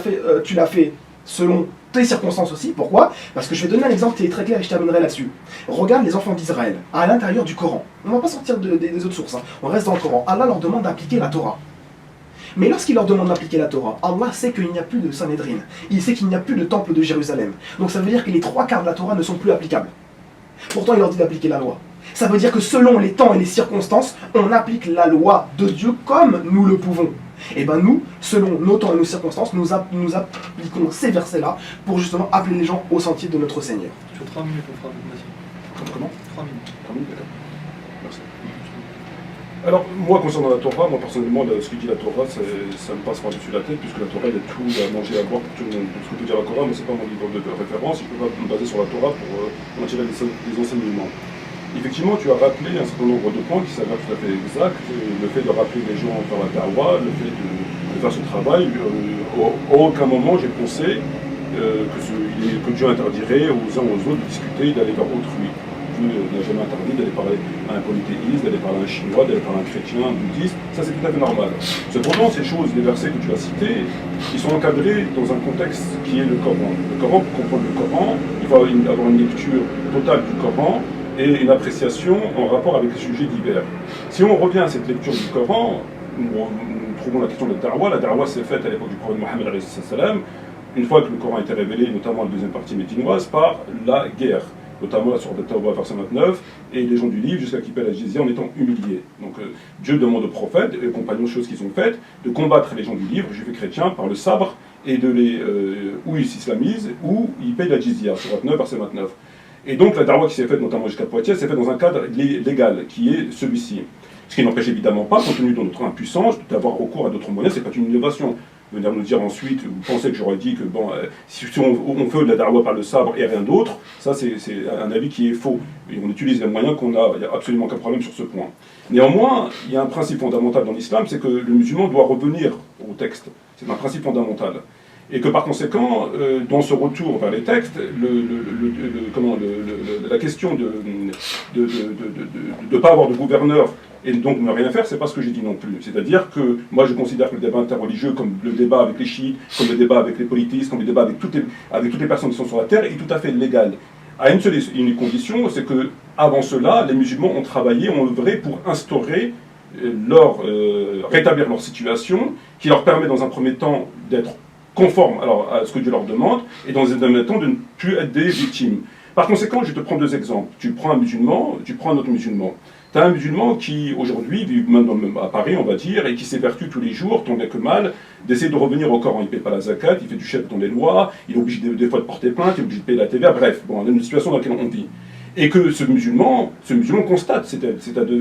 fait selon tes circonstances aussi. Pourquoi? Parce que je vais donner un exemple qui est très clair et je terminerai là-dessus. Regarde les enfants d'Israël, à l'intérieur du Coran. On ne va pas sortir des autres sources, hein. On reste dans le Coran. Allah leur demande d'appliquer la Torah. Mais lorsqu'il leur demande d'appliquer la Torah, Allah sait qu'il n'y a plus de Sanhedrin. Il sait qu'il n'y a plus de temple de Jérusalem. Donc ça veut dire que les 3 quarts de la Torah ne sont plus applicables. Pourtant, il leur dit d'appliquer la loi. Ça veut dire que selon les temps et les circonstances, on applique la loi de Dieu comme nous le pouvons. Et bien nous, selon nos temps et nos circonstances, nous appliquons ces versets-là pour justement appeler les gens au sentier de notre Seigneur. Tu as 3 minutes pour faire une Comment 3 minutes. 3 minutes, d'accord. Merci. Alors, moi, concernant la Torah, personnellement, ce que dit la Torah, ça me passe par-dessus la tête, puisque la Torah, il y a tout à manger, à boire pour tout le monde. Ce que peut dire la Torah, mais ce n'est pas mon livre de référence, je ne peux pas me baser sur la Torah pour en tirer des enseignements. Effectivement, tu as rappelé un certain nombre de points qui s'avèrent tout à fait exacts. Le fait de rappeler les gens vers la da'wa, le fait de faire ce travail, à aucun moment j'ai pensé que Dieu interdirait aux uns aux autres de discuter, d'aller vers autrui. Dieu n'a jamais interdit d'aller parler à un polythéiste, d'aller parler à un chinois, d'aller parler à un chrétien, un bouddhiste. Ça, c'est tout à fait normal. Cependant, ces choses, les versets que tu as cités, ils sont encadrés dans un contexte qui est le Coran. Le Coran, pour comprendre le Coran, il faut avoir une lecture totale du Coran et une appréciation en rapport avec les sujets divers. Si on revient à cette lecture du Coran, nous trouvons la question de la da'wa. La da'wa s'est faite à l'époque du prophète Mohammed, une fois que le Coran a été révélé, notamment la deuxième partie médinoise, par la guerre, notamment la sourate At-Tawbah, verset 29, et les gens du livre jusqu'à qui paient la jizya en étant humiliés. Donc Dieu demande aux prophètes et aux compagnons, choses qu'ils ont faites, de combattre les gens du livre, juifs et chrétiens, par le sabre, et de ou ils s'islamisent, ou ils payent la jizya, sourate 9, verset 29. Et donc la darwa qui s'est faite, notamment jusqu'à Poitiers, s'est faite dans un cadre légal, qui est celui-ci. Ce qui n'empêche évidemment pas, compte tenu de notre impuissance, d'avoir recours à d'autres moyens, c'est pas une innovation. Venir nous dire ensuite, vous pensez que j'aurais dit que bon, si on fait de la darwa par le sabre et rien d'autre, ça c'est un avis qui est faux. Et on utilise les moyens qu'on a, il n'y a absolument aucun problème sur ce point. Néanmoins, il y a un principe fondamental dans l'islam, c'est que le musulman doit revenir au texte. C'est un principe fondamental. Et que par conséquent, dans ce retour vers les textes, la question de ne pas avoir de gouverneur et donc ne rien faire, c'est pas ce que j'ai dit non plus. C'est-à-dire que moi je considère que le débat interreligieux, comme le débat avec les chiites, comme le débat avec les politistes, comme le débat avec toutes les personnes qui sont sur la terre, est tout à fait légal. À une seule et unique condition, c'est que avant cela, les musulmans ont travaillé, ont œuvré pour instaurer rétablir leur situation, qui leur permet dans un premier temps d'être conformes à ce que Dieu leur demande, et dans un deuxième temps de ne plus être des victimes. Par conséquent, je te prends deux exemples. Tu prends un musulman, tu prends un autre musulman. Tu as un musulman qui, aujourd'hui, vit même à Paris, on va dire, et qui s'évertue tous les jours, tant bien que mal, d'essayer de revenir au Coran. Il ne paie pas la zakat, il fait du chef dans les lois, il est obligé des fois de porter plainte, il est obligé de payer la TVA, bref, bon, on a une situation dans laquelle on vit. Et que ce musulman constate,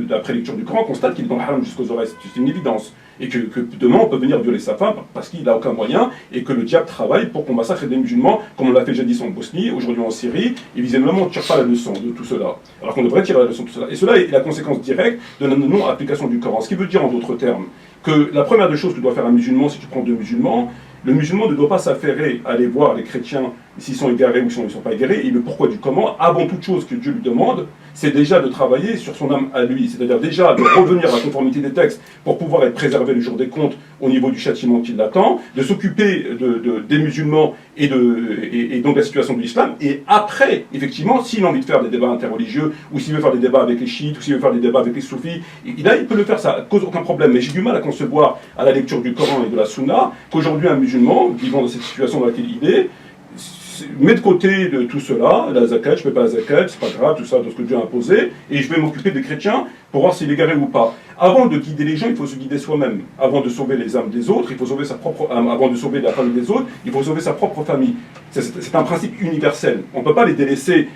d'après lecture du Coran, constate qu'il est dans le haram jusqu'aux oreilles, c'est une évidence. Et que demain on peut venir violer sa femme parce qu'il n'a aucun moyen, et que le diable travaille pour qu'on massacre des musulmans, comme on l'a fait jadis en Bosnie, aujourd'hui en Syrie, et visiblement on ne tire pas la leçon de tout cela. Alors qu'on devrait tirer la leçon de tout cela. Et cela est la conséquence directe de la non-application du Coran. Ce qui veut dire en d'autres termes que la première des choses que doit faire un musulman, si tu prends deux musulmans, le musulman ne doit pas s'affairer à aller voir les chrétiens s'ils sont égarés ou s'ils ne sont pas égarés, et le pourquoi du comment, avant toute chose que Dieu lui demande, c'est déjà de travailler sur son âme à lui, c'est-à-dire déjà de revenir à la conformité des textes pour pouvoir être préservé le jour des comptes au niveau du châtiment qui l'attend, de s'occuper des musulmans et donc de la situation de l'islam, et après, effectivement, s'il a envie de faire des débats interreligieux, ou s'il veut faire des débats avec les chiites, ou s'il veut faire des débats avec les soufis, il peut le faire, ça ne cause aucun problème, mais j'ai du mal à concevoir à la lecture du Coran et de la Sunna qu'aujourd'hui un musulman, vivant dans cette situation dans laquelle il est, met de côté de tout cela, la zakat, je ne paie pas la zakat, c'est pas grave, tout ça, de ce que Dieu a imposé, et je vais m'occuper des chrétiens pour voir s'il est égaré ou pas. Avant de guider les gens, il faut se guider soi-même. Avant de sauver les âmes des autres, il faut sauver sa propre âme. Avant de sauver la famille des autres, il faut sauver sa propre famille. C'est un principe universel. On ne peut pas les délaisser.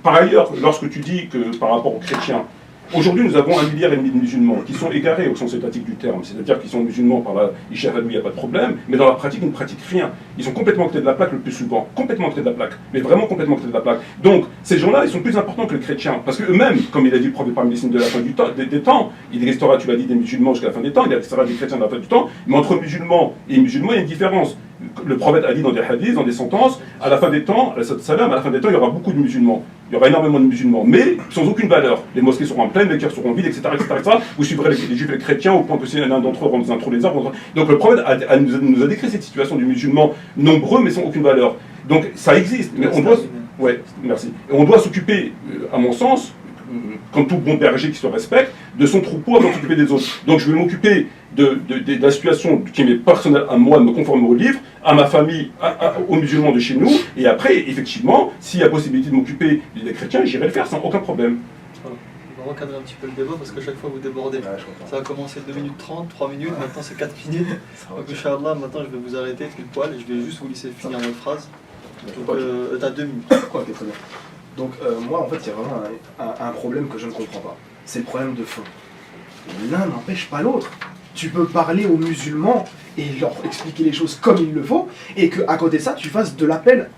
Par ailleurs, lorsque tu dis que par rapport aux chrétiens, aujourd'hui, nous avons 1,5 milliard de musulmans qui sont égarés au sens étatique du terme. C'est-à-dire qu'ils sont musulmans par là, ils cherchent à lui, il n'y a pas de problème, mais dans la pratique, ils ne pratiquent rien. Ils sont complètement à côté de la plaque le plus souvent. Complètement à côté de la plaque. Mais vraiment complètement à côté de la plaque. Donc, ces gens-là, ils sont plus importants que les chrétiens. Parce qu'eux-mêmes, comme il a dit le prophète parmi les signes de la fin du temps, des temps, il restera, tu l'as dit, des musulmans jusqu'à la fin des temps, il restera des chrétiens à la fin du temps, mais entre musulmans et musulmans, il y a une différence. Le prophète a dit dans des hadiths, dans des sentences, à la fin des temps, à la fin des temps, il y aura beaucoup de musulmans. Il y aura énormément de musulmans, mais sans aucune valeur. Les mosquées seront pleines, les cœurs seront vides, etc., etc. Vous suivrez les juifs et les chrétiens au point que si l'un d'entre eux rentre dans un trou des arbres. Donc le prophète nous a décrit cette situation du musulman nombreux, mais sans aucune valeur. Donc ça existe, mais on doit... Ouais, merci. Et on doit s'occuper, à mon sens, comme tout bon berger qui se respecte, de son troupeau avant de s'occuper des autres. Donc je vais m'occuper de la situation qui m'est personnelle à moi, de me conformer au livre, à ma famille, aux musulmans de chez nous, et après, effectivement, s'il y a possibilité de m'occuper des chrétiens, j'irai le faire sans aucun problème. Voilà. On va recadrer un petit peu le débat parce qu'à chaque fois vous débordez. Ouais, ça a commencé 2 minutes 30, 3 minutes, maintenant c'est 4 minutes. Donc Inch'Allah, maintenant je vais vous arrêter pile poil et je vais juste vous laisser finir votre phrase. Donc t'as 2 minutes. Ok, très bien. Donc moi en fait il y a vraiment un problème que je ne comprends pas. C'est le problème de fond. L'un n'empêche pas l'autre. Tu peux parler aux musulmans et leur expliquer les choses comme il le faut, et qu'à côté de ça tu fasses de l'appel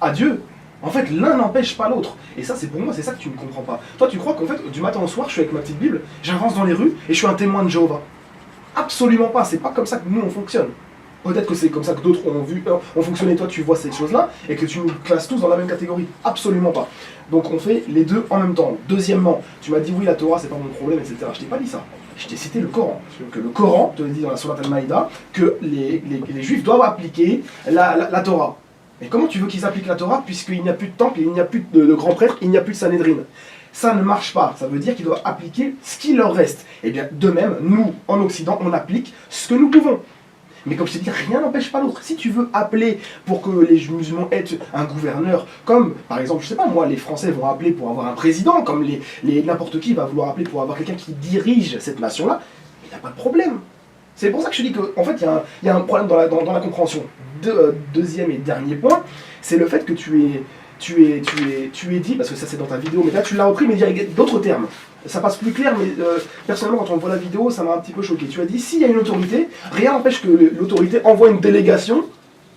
à Dieu. En fait l'un n'empêche pas l'autre. Et ça c'est pour moi, c'est ça que tu ne comprends pas. Toi tu crois qu'en fait du matin au soir je suis avec ma petite Bible, j'avance dans les rues et je suis un témoin de Jéhovah. Absolument pas, c'est pas comme ça que nous on fonctionne. Peut-être que c'est comme ça que d'autres ont fonctionné, toi tu vois ces choses-là, et que tu nous classes tous dans la même catégorie. Absolument pas. Donc on fait les deux en même temps. Deuxièmement, tu m'as dit oui la Torah c'est pas mon problème, etc. Je t'ai pas dit ça. Je t'ai cité le Coran. Que le Coran te dit dans la Sourate Al-Maïda que les Juifs doivent appliquer la Torah. Mais comment tu veux qu'ils appliquent la Torah puisqu'il n'y a plus de temple, il n'y a plus de grands prêtres, il n'y a plus de Sanhédrin? Ça ne marche pas. Ça veut dire qu'ils doivent appliquer ce qui leur reste. Et bien de même, nous en Occident, on applique ce que nous pouvons. Mais comme je t'ai dit, rien n'empêche pas l'autre. Si tu veux appeler pour que les musulmans aient un gouverneur, comme par exemple, je sais pas moi, les Français vont appeler pour avoir un président, comme n'importe qui va vouloir appeler pour avoir quelqu'un qui dirige cette nation-là, il n'y a pas de problème. C'est pour ça que je te dis qu'en fait, il y a un problème dans la compréhension. Deuxième et dernier point, c'est le fait que tu tu es dit, parce que ça c'est dans ta vidéo, mais là tu l'as repris, mais il y a d'autres termes. Ça passe plus clair, mais personnellement, quand on voit la vidéo, ça m'a un petit peu choqué. Tu as dit, s'il y a une autorité, rien n'empêche que l'autorité envoie une délégation.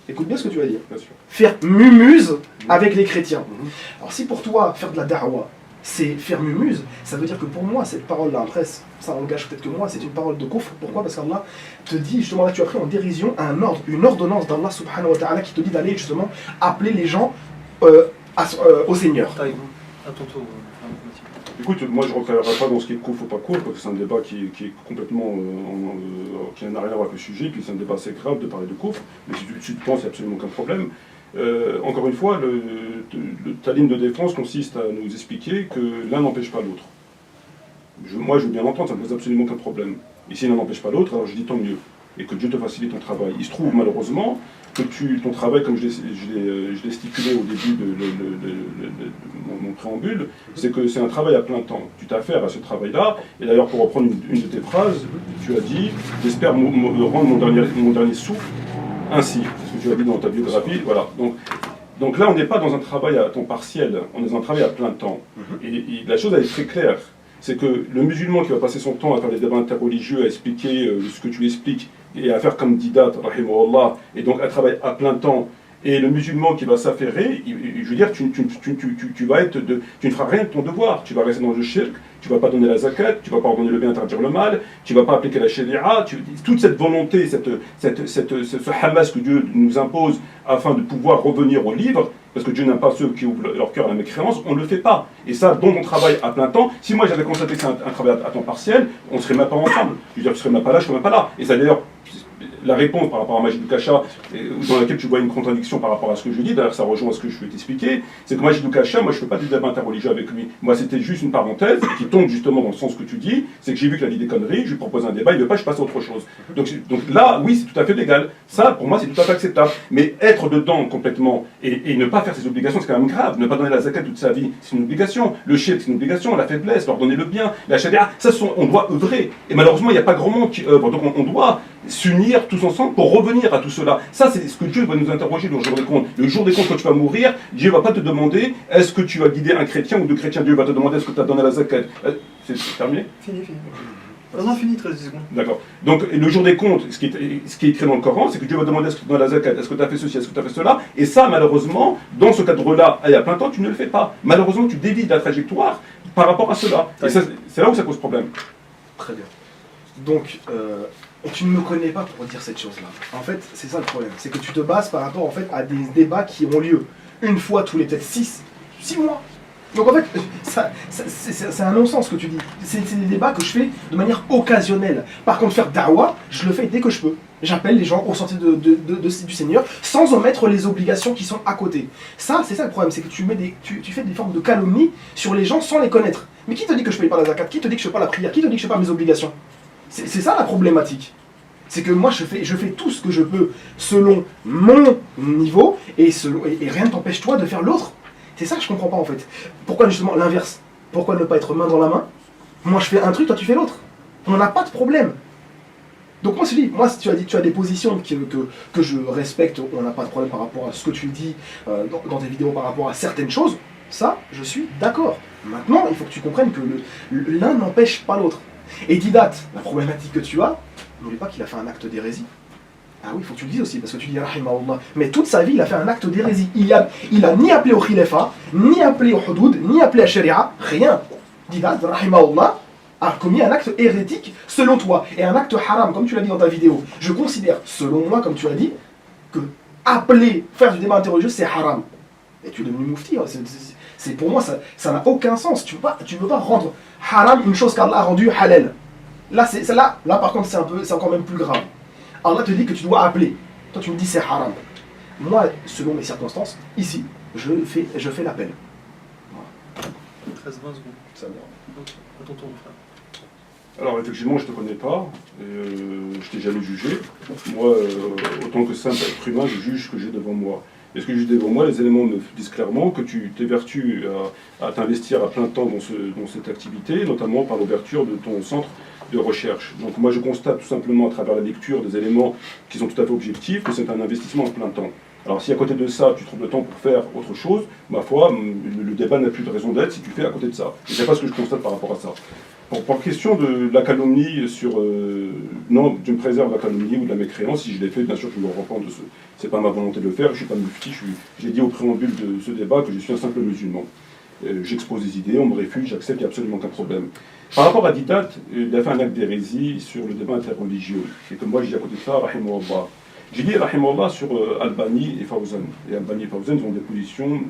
Écoute bien ce que tu vas dire. Bien sûr. Faire mumuse avec les chrétiens. Alors si pour toi, faire de la da'wa, c'est faire mumuse, ça veut dire que pour moi, cette parole-là, après, ça engage peut-être que moi, c'est une parole de kufr. Pourquoi? Parce qu'Allah te dit, justement, là tu as pris en dérision un ordre, une ordonnance d'Allah subhanahu wa ta'ala qui te dit d'aller justement appeler les gens au Seigneur. Taïb, à ton tour. Écoute, moi je ne rentrerai pas dans ce qui est court ou pas court, parce que c'est un débat qui est complètement. Qui n'a rien à voir avec le sujet, puis c'est un débat assez grave de parler de couvre, mais si tu te penses, il n'y a absolument aucun problème. Encore une fois, ta ligne de défense consiste à nous expliquer que l'un n'empêche pas l'autre. Moi je veux bien l'entendre, ça ne me pose absolument aucun problème. Et si l'un n'empêche pas l'autre, alors je dis tant mieux. Et que Dieu te facilite ton travail. Il se trouve malheureusement que ton travail, comme je l'ai stipulé au début de mon préambule, c'est que c'est un travail à plein temps. Tu t'affaires à ce travail-là, et d'ailleurs pour reprendre une de tes phrases, tu as dit « J'espère rendre mon dernier souffle ainsi ». C'est ce que tu as dit dans ta biographie. Voilà. Donc là, on n'est pas dans un travail à temps partiel, on est dans un travail à plein temps. Et la chose, elle est très claire. C'est que le musulman qui va passer son temps à faire des débats interreligieux, à expliquer ce que tu expliques, et à faire comme Didat, rahimahullah, et donc à travailler à plein temps, et le musulman qui va s'affairer, je veux dire, tu ne feras rien de ton devoir, tu vas rester dans le shirk, tu ne vas pas donner la zakat, tu ne vas pas ordonner le bien, interdire le mal, tu ne vas pas appliquer la sharia, toute cette volonté, ce hamas que Dieu nous impose afin de pouvoir revenir au livre, parce que Dieu n'aime pas ceux qui ouvrent leur cœur à la mécréance, on ne le fait pas. Et ça, dans mon travail à plein temps, si moi j'avais constaté que c'est un travail à temps partiel, on ne serait même pas ensemble. Je veux dire, tu ne serais même pas là, je ne serais même pas là. Et ça d'ailleurs, la réponse par rapport à Majid Kasha, dans laquelle tu vois une contradiction par rapport à ce que je dis, d'ailleurs ça rejoint ce que je vais t'expliquer, c'est que Majid Kasha, moi je ne fais pas des débats interreligieux avec lui. Moi c'était juste une parenthèse qui tombe justement dans le sens que tu dis, c'est que j'ai vu qu'il a dit des conneries, je lui propose un débat, il ne veut pas, je passe à autre chose. Donc là, oui, c'est tout à fait légal. Ça, pour moi, c'est tout à fait acceptable. Mais être dedans complètement et ne pas faire ses obligations, c'est quand même grave. Ne pas donner la zakat toute sa vie, c'est une obligation. Le shirk, c'est une obligation. La faiblesse, leur donner le bien, la sharia, ça, on doit œuvrer. Et malheureusement, il n'y a pas grand monde qui œuvre. Donc on doit s'unir tous ensemble pour revenir à tout cela. Ça, c'est ce que Dieu va nous interroger le jour des comptes. Le jour des comptes, quand tu vas mourir, Dieu ne va pas te demander est-ce que tu as guidé un chrétien ou deux chrétiens. Dieu va te demander est-ce que tu as donné la zakat. C'est terminé? Fini. On a fini, 13 secondes. D'accord. Donc, le jour des comptes, ce qui est écrit dans le Coran, c'est que Dieu va demander est-ce que tu as donné la zakat, est-ce que tu as fait ceci, est-ce que tu as fait cela. Et ça, malheureusement, dans ce cadre-là, il y a plein temps, tu ne le fais pas. Malheureusement, tu dévies de la trajectoire par rapport à cela. Et c'est là où ça pose problème. Très bien. Donc, tu ne me connais pas pour dire cette chose-là. En fait, c'est ça le problème. C'est que tu te bases par rapport en fait, à des débats qui ont lieu une fois tous les peut-être 6 mois. Donc en fait, c'est un non-sens ce que tu dis. C'est des débats que je fais de manière occasionnelle. Par contre, faire da'wa, je le fais dès que je peux. J'appelle les gens au sentier du Seigneur sans omettre les obligations qui sont à côté. Ça, c'est ça le problème, c'est que tu fais des formes de calomnie sur les gens sans les connaître. Mais qui te dit que je ne paye pas la zakat? Qui te dit que je ne fais pas la prière? Qui te dit que je ne fais pas mes obligations? C'est ça la problématique. C'est que moi, je fais tout ce que je peux selon mon niveau et rien ne t'empêche toi de faire l'autre. C'est ça que je comprends pas en fait. Pourquoi justement l'inverse? Pourquoi ne pas être main dans la main? Moi je fais un truc, toi tu fais l'autre. On n'a pas de problème. Donc moi je dis, moi si tu as des positions que je respecte, on n'a pas de problème par rapport à ce que tu dis dans tes vidéos par rapport à certaines choses, ça je suis d'accord. Maintenant il faut que tu comprennes que l'un n'empêche pas l'autre. Et Didat, la problématique que tu as, n'oublie pas qu'il a fait un acte d'hérésie. Ah oui, il faut que tu le dises aussi, parce que tu dis rahimahullah. Mais toute sa vie, il a fait un acte d'hérésie. Il a ni appelé au khilafa, ni appelé au hudud, ni appelé à sharia, rien. Didat, rahimahullah, a commis un acte hérétique selon toi, et un acte haram, comme tu l'as dit dans ta vidéo. Je considère, selon moi, comme tu as dit, que appeler, faire du débat interreligieux, c'est haram. Et tu es devenu moufti, pour moi, ça n'a aucun sens. Tu peux pas rendre haram une chose qu'Allah a rendue halal. Là, par contre, c'est encore même plus grave. Allah te dit que tu dois appeler. Toi, tu me dis c'est haram. Moi, selon mes circonstances, ici, je fais l'appel. Voilà. 13-20 secondes. Ça va. Ok, à ton tour, mon frère. Alors, effectivement, je ne te connais pas, je t'ai jamais jugé. Moi, autant que simple être humain, je juge ce que j'ai devant moi. Et ce que j'ai devant moi, les éléments me disent clairement que tu t'évertues à t'investir à plein temps dans cette activité, notamment par l'ouverture de ton centre de recherche. Donc moi je constate tout simplement à travers la lecture des éléments qui sont tout à fait objectifs que c'est un investissement en plein temps. Alors si à côté de ça, tu trouves le temps pour faire autre chose, ma foi, le débat n'a plus de raison d'être si tu fais à côté de ça. Et c'est pas ce que je constate par rapport à ça. Pour question de la calomnie sur... non, je me préserve la calomnie ou de la mécréance. Si je l'ai fait, bien sûr, je me repens de ce... C'est pas ma volonté de le faire, je suis pas mufti, j'ai dit au préambule de ce débat que je suis un simple musulman. J'expose des idées, on me réfute, j'accepte, il n'y a absolument aucun problème. Par rapport à Didat, il a fait un acte d'hérésie sur le débat interreligieux. Et que moi, j'ai dit à côté de ça, rahimahullah. J'ai dit rahimahullah sur Albani et Fawzan. Et Albani et Fawzan ont des positions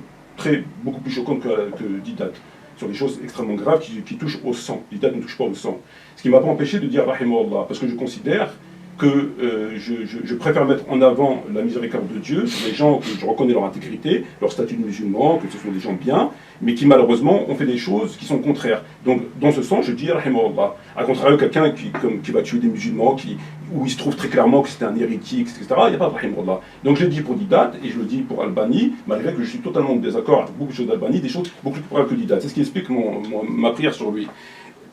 beaucoup plus choquantes que Didat, sur des choses extrêmement graves qui touchent au sang. Didat ne touche pas au sang. Ce qui ne m'a pas empêché de dire rahimahullah, parce que je considère que je préfère mettre en avant la miséricorde de Dieu sur des gens que je reconnais leur intégrité, leur statut de musulman, que ce sont des gens bien, mais qui malheureusement ont fait des choses qui sont contraires. Donc dans ce sens, je dis rahimahullah. A contrario, quelqu'un qui va tuer des musulmans, où il se trouve très clairement que c'était un hérétique, etc., il n'y a pas de rahimahullah. Donc je le dis pour Didat et je le dis pour Albani, malgré que je suis totalement en désaccord avec beaucoup de choses d'Albani, des choses beaucoup plus graves que Didat. C'est ce qui explique ma prière sur lui.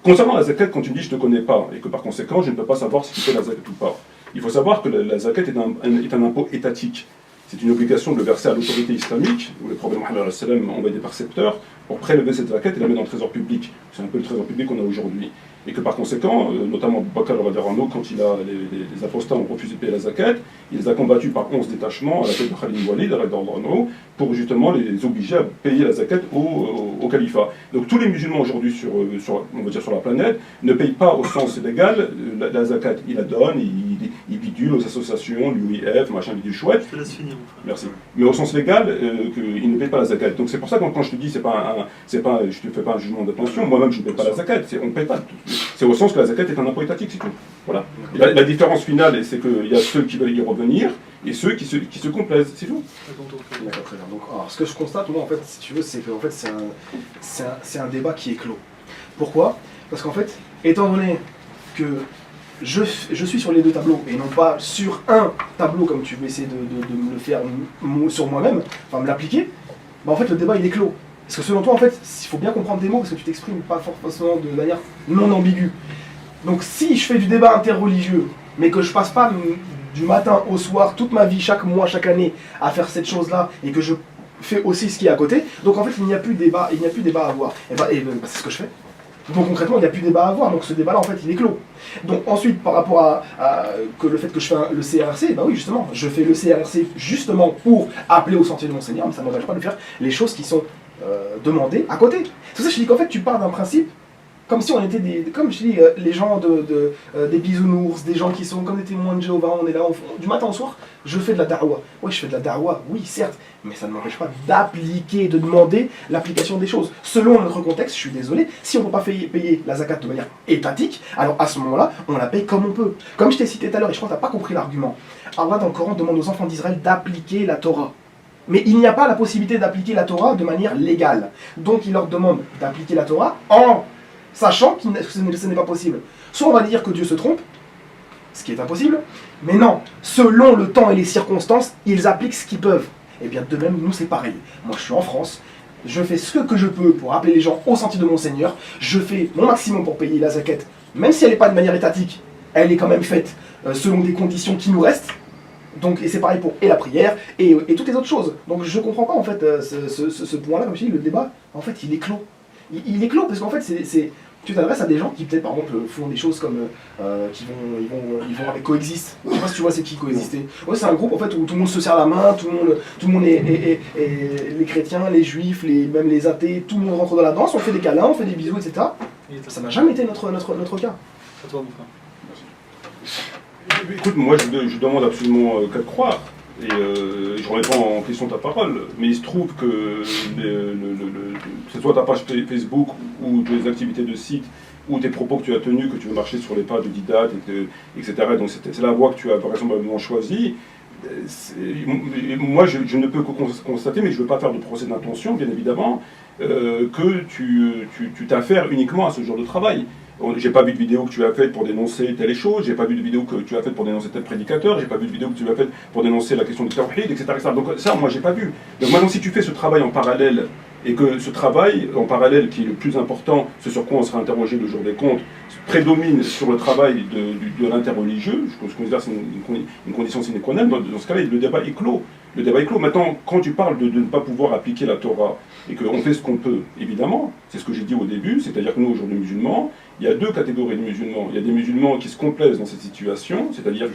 Concernant la zakat, quand tu me dis je ne te connais pas, et que par conséquent je ne peux pas savoir si tu fais la zakat ou pas, il faut savoir que la zakat est un impôt étatique. C'est une obligation de le verser à l'autorité islamique, où le prophète Mohammed envoie des percepteurs pour prélever cette zakat et la mettre dans le trésor public. C'est un peu le trésor public qu'on a aujourd'hui. Et que par conséquent, notamment Bakr al-Radarano, quand les apostats ont refusé de payer la zakat, il les a combattus par 11 détachements à la tête de Khalid Walid, al-Radarano, pour justement les obliger à payer la zakat au califat. Donc tous les musulmans aujourd'hui on va dire sur la planète ne payent pas au sens légal la zakat. Ils la donnent, ils bidulent aux associations, l'UIF, machin, bidule chouette. Je te laisse finir, mon frère. Merci. Mais au sens légal, ils ne payent pas la zakat. Donc c'est pour ça que quand je te dis, je ne te fais pas un jugement d'attention, moi-même je ne paye pas la zakat, on ne paye pas. C'est au sens que la zakat est un impôt étatique, c'est tout. Voilà. La différence finale, c'est qu'il y a ceux qui veulent y revenir et ceux qui se complaisent, c'est tout. D'accord, très bien. Donc, alors, ce que je constate, moi, en fait, si tu veux, c'est qu'en fait, c'est un débat qui est clos. Pourquoi? Parce qu'en fait, étant donné que je suis sur les deux tableaux et non pas sur un tableau comme tu veux essayer de me le faire sur moi-même, enfin me l'appliquer, bah en fait le débat il est clos. Parce que selon toi en fait, il faut bien comprendre tes mots parce que tu t'exprimes pas forcément de manière non ambiguë. Donc si je fais du débat interreligieux, mais que je passe pas du matin au soir, toute ma vie, chaque mois, chaque année, à faire cette chose-là, et que je fais aussi ce qui est à côté, donc en fait il n'y a plus de débat, à avoir. Et bah, c'est ce que je fais. Donc concrètement, il n'y a plus de débat à avoir, donc ce débat-là, en fait, il est clos. Donc ensuite, par rapport à que le fait que je fais le CRRC, bah oui, justement, je fais le CRRC justement pour appeler au sentier de mon Seigneur, mais ça ne m'empêche pas de faire les choses qui sont demandées à côté. C'est pour ça que je dis qu'en fait, tu pars d'un principe, comme si on était comme je dis, les gens des bisounours, des gens qui sont comme des témoins de Jéhovah, on est là, du matin au soir, je fais de la da'wa. Oui, je fais de la da'wa, oui, certes, mais ça ne m'empêche pas d'appliquer, de demander l'application des choses. Selon notre contexte, je suis désolé, si on ne peut pas payer la zakat de manière étatique, alors à ce moment-là, on la paye comme on peut. Comme je t'ai cité tout à l'heure, et je crois que tu n'as pas compris l'argument, Allah dans le Coran demande aux enfants d'Israël d'appliquer la Torah. Mais il n'y a pas la possibilité d'appliquer la Torah de manière légale. Donc il leur demande d'appliquer la Torah en sachant que ce n'est pas possible. Soit on va dire que Dieu se trompe, ce qui est impossible, mais non, selon le temps et les circonstances, ils appliquent ce qu'ils peuvent. Et bien de même, nous c'est pareil. Moi je suis en France, je fais ce que je peux pour appeler les gens au sentier de mon Seigneur, je fais mon maximum pour payer la zakat, même si elle n'est pas de manière étatique, elle est quand même faite selon des conditions qui nous restent. Donc, et c'est pareil pour la prière et toutes les autres choses. Donc je comprends pas en fait ce point-là, comme je dis, le débat, en fait il est clos. Il est clos parce qu'en fait tu t'adresses à des gens qui peut-être par exemple font des choses comme ils vont avec coexistent. Je sais pas si tu vois c'est qui coexister. Ouais, c'est un groupe en fait où tout le monde se serre la main, tout le monde est les chrétiens, les juifs, même les athées, tout le monde rentre dans la danse, on fait des câlins, on fait des bisous, etc. Ça n'a jamais été notre cas. À toi, mon frère. Écoute, moi je demande absolument qu'à te croire. Et je remets pas en question ta parole, mais il se trouve que c'est soit ta page Facebook ou les activités de site ou tes propos que tu as tenus, que tu veux marcher sur les pas de Didat, etc. Donc c'est la voie que tu as vraisemblablement choisie. Moi je ne peux que constater, mais je ne veux pas faire de procès d'intention, bien évidemment, que tu t'affaires uniquement à ce genre de travail. J'ai pas vu de vidéo que tu as faite pour dénoncer telle chose, j'ai pas vu de vidéo que tu as faite pour dénoncer tel prédicateur, j'ai pas vu de vidéo que tu as faite pour dénoncer la question du tawhid, etc. Donc ça, moi, j'ai pas vu. Donc maintenant, si tu fais ce travail en parallèle Et que ce travail, en parallèle, qui est le plus important, ce sur quoi on sera interrogé le jour des comptes, prédomine sur le travail de l'interreligieux. Je considère que c'est une condition sine qua non. Dans ce cas-là, le débat est clos. Le débat est clos. Maintenant, quand tu parles de ne pas pouvoir appliquer la Torah, et qu'on fait ce qu'on peut, évidemment, c'est ce que j'ai dit au début, c'est-à-dire que nous, aujourd'hui musulmans, il y a deux catégories de musulmans. Il y a des musulmans qui se complaisent dans cette situation, c'est-à-dire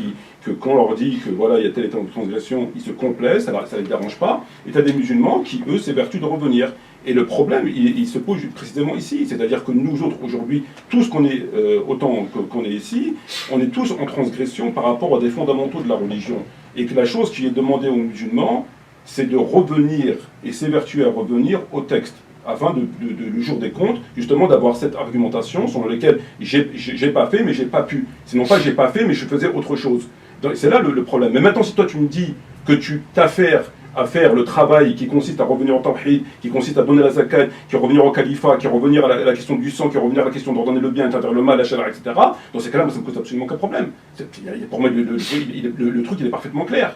que quand on leur dit que voilà, il y a telle et telle transgression, ils se complaisent, ça ne les dérange pas. Et tu as des musulmans qui, eux, s'évertuent de revenir. Et le problème, il se pose précisément ici, c'est-à-dire que nous autres, aujourd'hui, tous qu'on est, autant qu'on est ici, on est tous en transgression par rapport à des fondamentaux de la religion. Et que la chose qui est demandée aux musulmans, c'est de revenir et s'évertuer à revenir au texte, afin le jour des comptes, justement d'avoir cette argumentation selon laquelle j'ai pas fait mais j'ai pas pu. Sinon pas j'ai pas fait mais je faisais autre chose. C'est là le problème. Mais maintenant si toi tu me dis que tu t'affaires à faire le travail qui consiste à revenir au tawhid, qui consiste à donner la zakat, qui revenir au califat, qui revenir à la question du sang, qui revenir à la question d'ordonner le bien, interdire le mal, la chaleur, etc. Dans ces cas-là, moi, ça ne me cause absolument aucun problème. Pour moi, le truc, il est parfaitement clair.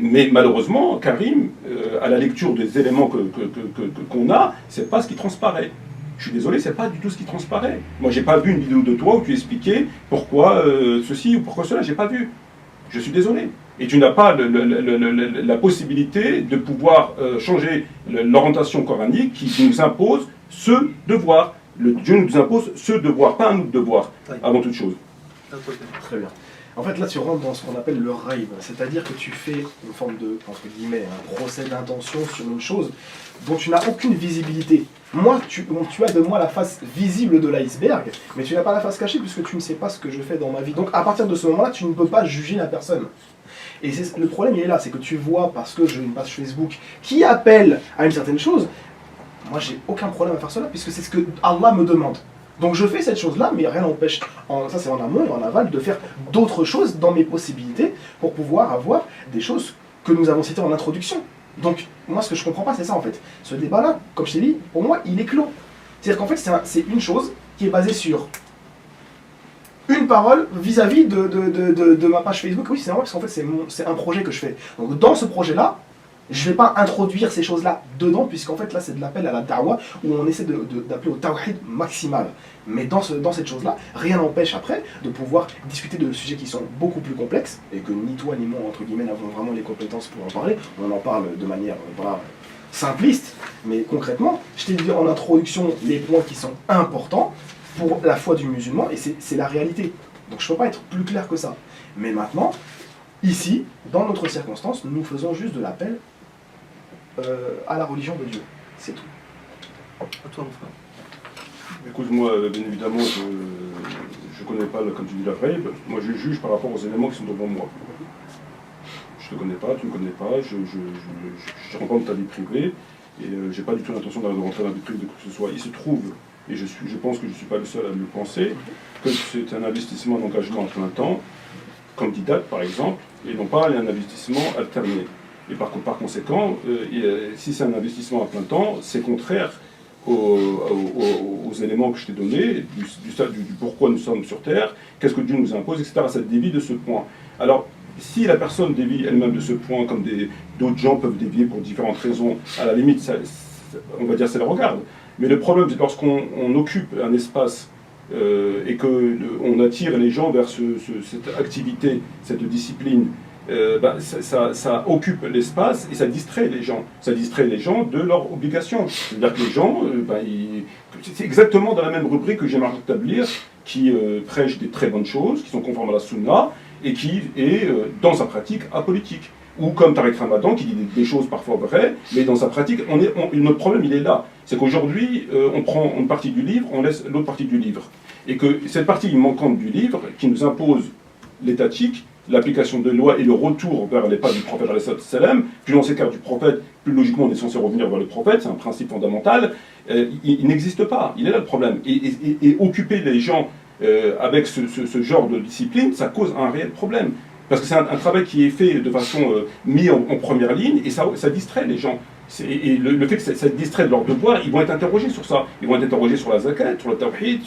Mais malheureusement, Karim, à la lecture des éléments qu'on a, c'est pas ce qui transparaît. Je suis désolé, c'est pas du tout ce qui transparaît. Moi, j'ai pas vu une vidéo de toi où tu expliquais pourquoi ceci ou pourquoi cela, j'ai pas vu. Je suis désolé. Et tu n'as pas la possibilité de pouvoir changer l'orientation coranique qui nous impose ce devoir. Dieu nous impose ce devoir, pas un autre devoir, avant toute chose. Très bien. En fait, là, tu rentres dans ce qu'on appelle le raïb, c'est-à-dire que tu fais une forme de, entre guillemets, un procès d'intention sur une chose dont tu n'as aucune visibilité. Moi, tu as de moi la face visible de l'iceberg, mais tu n'as pas la face cachée puisque tu ne sais pas ce que je fais dans ma vie. Donc, à partir de ce moment-là, tu ne peux pas juger la personne. Et le problème, il est là, c'est que tu vois, parce que j'ai une page Facebook qui appelle à une certaine chose, moi, j'ai aucun problème à faire cela puisque c'est ce que Allah me demande. Donc je fais cette chose-là, mais rien n'empêche, ça c'est en amont et en aval, de faire d'autres choses dans mes possibilités pour pouvoir avoir des choses que nous avons citées en introduction. Donc moi ce que je comprends pas c'est ça en fait. Ce débat-là, comme je t'ai dit, pour moi il est clos. C'est-à-dire qu'en fait c'est une chose qui est basée sur une parole vis-à-vis de ma page Facebook. Oui c'est normal parce qu'en fait c'est un projet que je fais. Donc dans ce projet-là, je ne vais pas introduire ces choses-là dedans, puisqu'en fait là c'est de l'appel à la da'wa, où on essaie d'appeler au tawhid maximal. Mais dans cette chose-là, rien n'empêche après de pouvoir discuter de sujets qui sont beaucoup plus complexes, et que ni toi ni moi, entre guillemets, n'avons vraiment les compétences pour en parler. On en parle de manière voilà, simpliste, mais concrètement, je t'ai dit en introduction les points qui sont importants pour la foi du musulman, et c'est la réalité. Donc je ne peux pas être plus clair que ça. Mais maintenant, ici, dans notre circonstance, nous faisons juste de l'appel à la religion de Dieu. C'est tout. À toi, mon frère. Écoute, moi, bien évidemment, je ne connais pas, comme tu dis, la vraie. Moi, je juge par rapport aux éléments qui sont devant moi. Je ne te connais pas, tu ne me connais pas, je ne rentre pas dans ta vie privée, et je n'ai pas du tout l'intention de rentrer dans la vie privée de quoi que ce soit. Il se trouve, et je pense que je ne suis pas le seul à le penser, que c'est un investissement d'engagement à plein temps, candidat par exemple, et non pas un investissement alterné. Et par conséquent, si c'est un investissement à plein temps, c'est contraire aux éléments que je t'ai donnés, du pourquoi nous sommes sur Terre, qu'est-ce que Dieu nous impose, etc. Ça dévie de ce point. Alors, si la personne dévie elle-même de ce point, comme d'autres gens peuvent dévier pour différentes raisons, à la limite, on va dire ça le regarde. Mais le problème, c'est lorsqu'on occupe un espace et qu'on attire les gens vers cette activité, cette discipline, ça occupe l'espace et ça distrait les gens. Ça distrait les gens de leurs obligations. C'est-à-dire que les gens, c'est exactement dans la même rubrique que j'aimerais établir, qui prêche des très bonnes choses, qui sont conformes à la sunna, et qui est, dans sa pratique, apolitique. Ou comme Tariq Ramadan, qui dit des choses parfois vraies, mais dans sa pratique, notre problème, il est là. C'est qu'aujourd'hui, on prend une partie du livre, on laisse l'autre partie du livre. Et que cette partie manquante du livre, qui nous impose l'étatique, l'application de loi et le retour vers les pas du prophète, plus on s'écarte du prophète, plus logiquement on est censé revenir vers le prophète, c'est un principe fondamental, il n'existe pas, il est là le problème. Et occuper les gens avec ce genre de discipline, ça cause un réel problème. Parce que c'est un travail qui est fait de façon mis en première ligne, et ça distrait les gens. Et le fait que ça distrait de leur devoir, ils vont être interrogés sur ça. Ils vont être interrogés sur la zakat, sur le tawhid,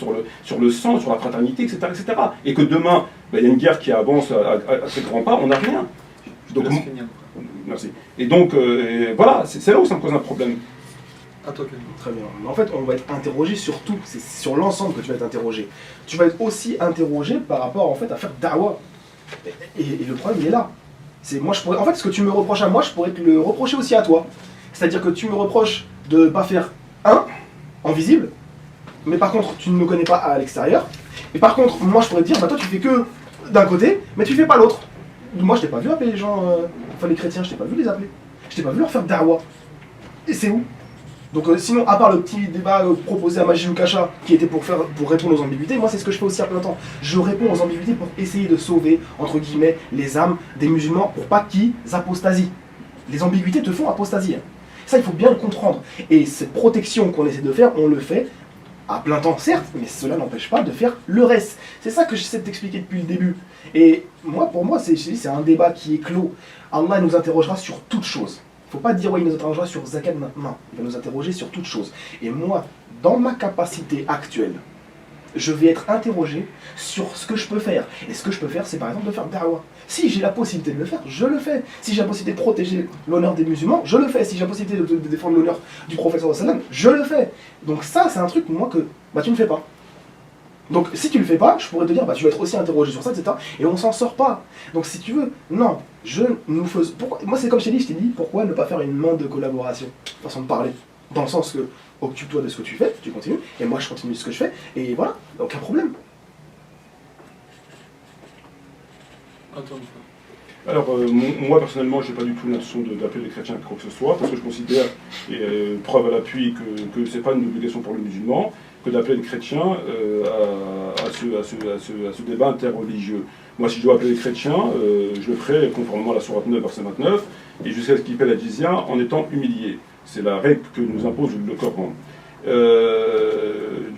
sur le sang, sur la fraternité, etc. etc. Et que demain, il y a une guerre qui avance à très grands pas, on n'a rien. Donc, merci. Et donc, voilà, c'est là où ça me cause un problème. À toi, Camille. Très bien. Mais en fait, on va être interrogé sur tout. C'est sur l'ensemble que tu vas être interrogé. Tu vas être aussi interrogé par rapport en fait à faire da'wah. Et le problème, il est là. C'est moi, je pourrais. En fait, ce que tu me reproches à moi, je pourrais te le reprocher aussi à toi. C'est-à-dire que tu me reproches de ne pas faire un en visible, mais par contre, tu ne me connais pas à l'extérieur. Et par contre, moi, je pourrais te dire, bah toi, tu fais que d'un côté, mais tu fais pas l'autre. Moi, je t'ai pas vu appeler les gens, enfin les chrétiens, je t'ai pas vu les appeler. Je t'ai pas vu leur faire da'wah. Et c'est où? Donc sinon, à part le petit débat proposé à Majid Kacha, qui était pour répondre aux ambiguïtés, moi c'est ce que je fais aussi à plein temps. Je réponds aux ambiguïtés pour essayer de sauver, entre guillemets, les âmes des musulmans pour pas qu'ils apostasient. Les ambiguïtés te font apostasier. Ça, il faut bien le comprendre. Et cette protection qu'on essaie de faire, on le fait à plein temps, certes, mais cela n'empêche pas de faire le reste. C'est ça que j'essaie de t'expliquer depuis le début. Et moi, pour moi, c'est un débat qui est clos. Allah nous interrogera sur toute chose. Il ne faut pas dire, ouais, il nous interrogera sur zakat maintenant. Il va nous interroger sur toute chose. Et moi, dans ma capacité actuelle, je vais être interrogé sur ce que je peux faire. Et ce que je peux faire, c'est par exemple de faire da'wah. Si j'ai la possibilité de le faire, je le fais. Si j'ai la possibilité de protéger l'honneur des musulmans, je le fais. Si j'ai la possibilité de défendre l'honneur du prophète sallallahu alayhi wa sallam, je le fais. Donc ça, c'est un truc, moi, que bah, tu ne fais pas. Donc si tu le fais pas, je pourrais te dire, bah, tu vas être aussi interrogé sur ça, etc. Et on s'en sort pas. Donc si tu veux, non, moi c'est comme je t'ai dit, pourquoi ne pas faire une main de collaboration, façon de parler, dans le sens que occupe-toi de ce que tu fais, tu continues, et moi je continue de ce que je fais, et voilà, aucun problème. Alors, moi personnellement, je n'ai pas du tout l'intention d'appeler les chrétiens à quoi que ce soit, parce que je considère, et preuve à l'appui, que ce n'est pas une obligation pour les musulmans, que d'appeler les chrétiens à ce débat interreligieux. Moi, si je dois appeler les chrétiens, je le ferai conformément à la sourate 9, verset 29, et jusqu'à ce qu'ils paient la jizya en étant humiliés. C'est la règle que nous impose le Coran.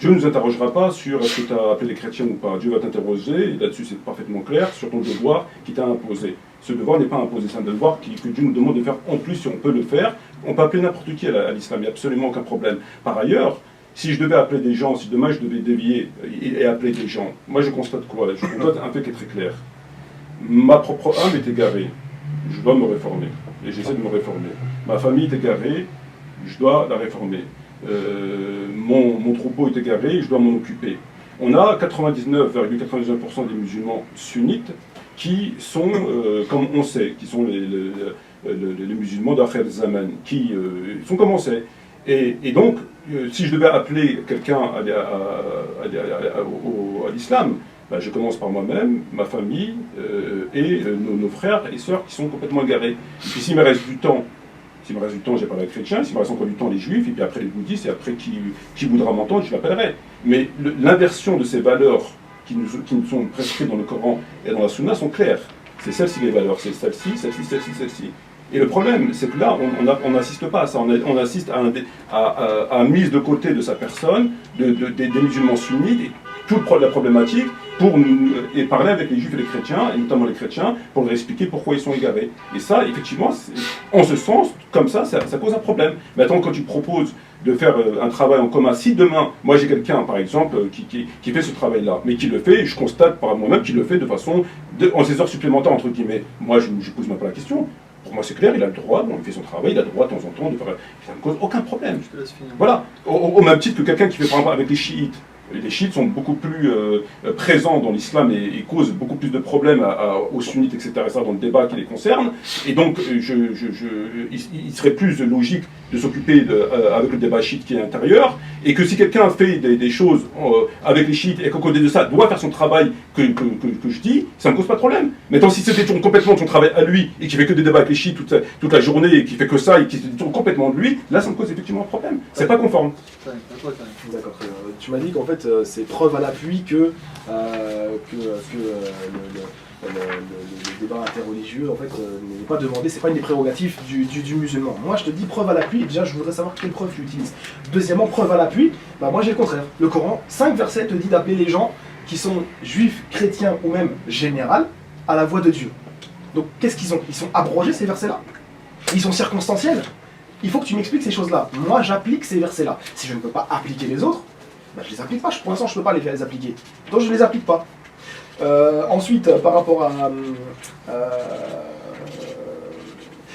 Dieu ne nous interrogera pas sur est-ce que tu as appelé les chrétiens ou pas. Dieu va t'interroger, et là-dessus c'est parfaitement clair, sur ton devoir qui t'a imposé. Ce devoir n'est pas imposé, c'est un devoir que Dieu nous demande de faire en plus si on peut le faire. On peut appeler n'importe qui à l'islam, il n'y a absolument aucun problème. Par ailleurs, si je devais appeler des gens, si demain je devais dévier et appeler des gens, moi je constate quoi? Je constate un fait qui est très clair. Ma propre âme est égarée, je dois me réformer, et j'essaie de me réformer. Ma famille est égarée, je dois la réformer. Mon troupeau est égaré, je dois m'en occuper. On a 99,99% des musulmans sunnites qui sont, comme on sait, qui sont les musulmans d'Akhir Zaman, qui sont comme on sait. Et donc, si je devais appeler quelqu'un à l'islam, ben, je commence par moi-même, ma famille et nos frères et sœurs qui sont complètement égarés. Et puis s'il me reste du temps, j'ai parlé avec les chrétiens, s'il me reste encore du temps, les juifs, et puis après les bouddhistes, et après qui voudra m'entendre, je l'appellerai. Mais l'inversion de ces valeurs qui nous sont prescrites dans le Coran et dans la Sunna sont claires. C'est celles-ci les valeurs, c'est celle-ci, celle-ci, celle-ci, celle-ci. Et le problème, c'est que là, on n'assiste pas à ça, on assiste à une mise de côté de sa personne, des musulmans sunnites, et toute la problématique, et parler avec les juifs et les chrétiens, et notamment les chrétiens, pour leur expliquer pourquoi ils sont égarés. Et ça, effectivement, en ce sens, comme ça cause un problème. Maintenant, quand tu proposes de faire un travail en commun, si demain, moi j'ai quelqu'un, par exemple, qui fait ce travail-là, mais qui le fait, et je constate par moi-même qu'il le fait de façon, en ses heures supplémentaires, entre guillemets, moi je ne pose même pas la question. Pour moi, c'est clair, il a le droit, bon, il fait son travail, il a le droit de temps en temps de faire. Ça ne cause aucun problème. Je te laisse finir. Voilà. Au même titre que quelqu'un qui fait par exemple avec les chiites. Les chiites sont beaucoup plus présents dans l'islam et causent beaucoup plus de problèmes aux sunnites, etc., dans le débat qui les concerne. Et donc, il serait plus logique de s'occuper avec le débat chiite qui est intérieur. Et que si quelqu'un fait des choses avec les chiites et qu'à côté de ça doit faire son travail que je dis, ça ne me cause pas de problème. Maintenant, si c'était complètement son travail à lui et qu'il fait que des débats avec les chiites toute la journée et qu'il fait que ça et qu'il se détourne complètement de lui, là, ça me cause effectivement un problème. C'est pas conforme. D'accord. Tu m'as dit qu'en fait, c'est preuve à l'appui que le débat interreligieux en fait n'est pas demandé, c'est pas une des prérogatives du musulman. Moi je te dis preuve à l'appui, et déjà je voudrais savoir quelle preuve tu utilises. Deuxièmement, preuve à l'appui, bah moi j'ai le contraire. Le Coran, 5 versets te dit d'appeler les gens qui sont juifs, chrétiens ou même général à la voix de Dieu. Donc qu'est-ce qu'ils ont? Ils sont abrogés ces versets-là? Ils sont circonstanciels? Il faut que tu m'expliques ces choses-là. Moi j'applique ces versets-là. Si je ne peux pas appliquer les autres, bah, je les applique pas. Pour l'instant je ne peux pas les appliquer. Donc je ne les applique pas. Ensuite, par rapport à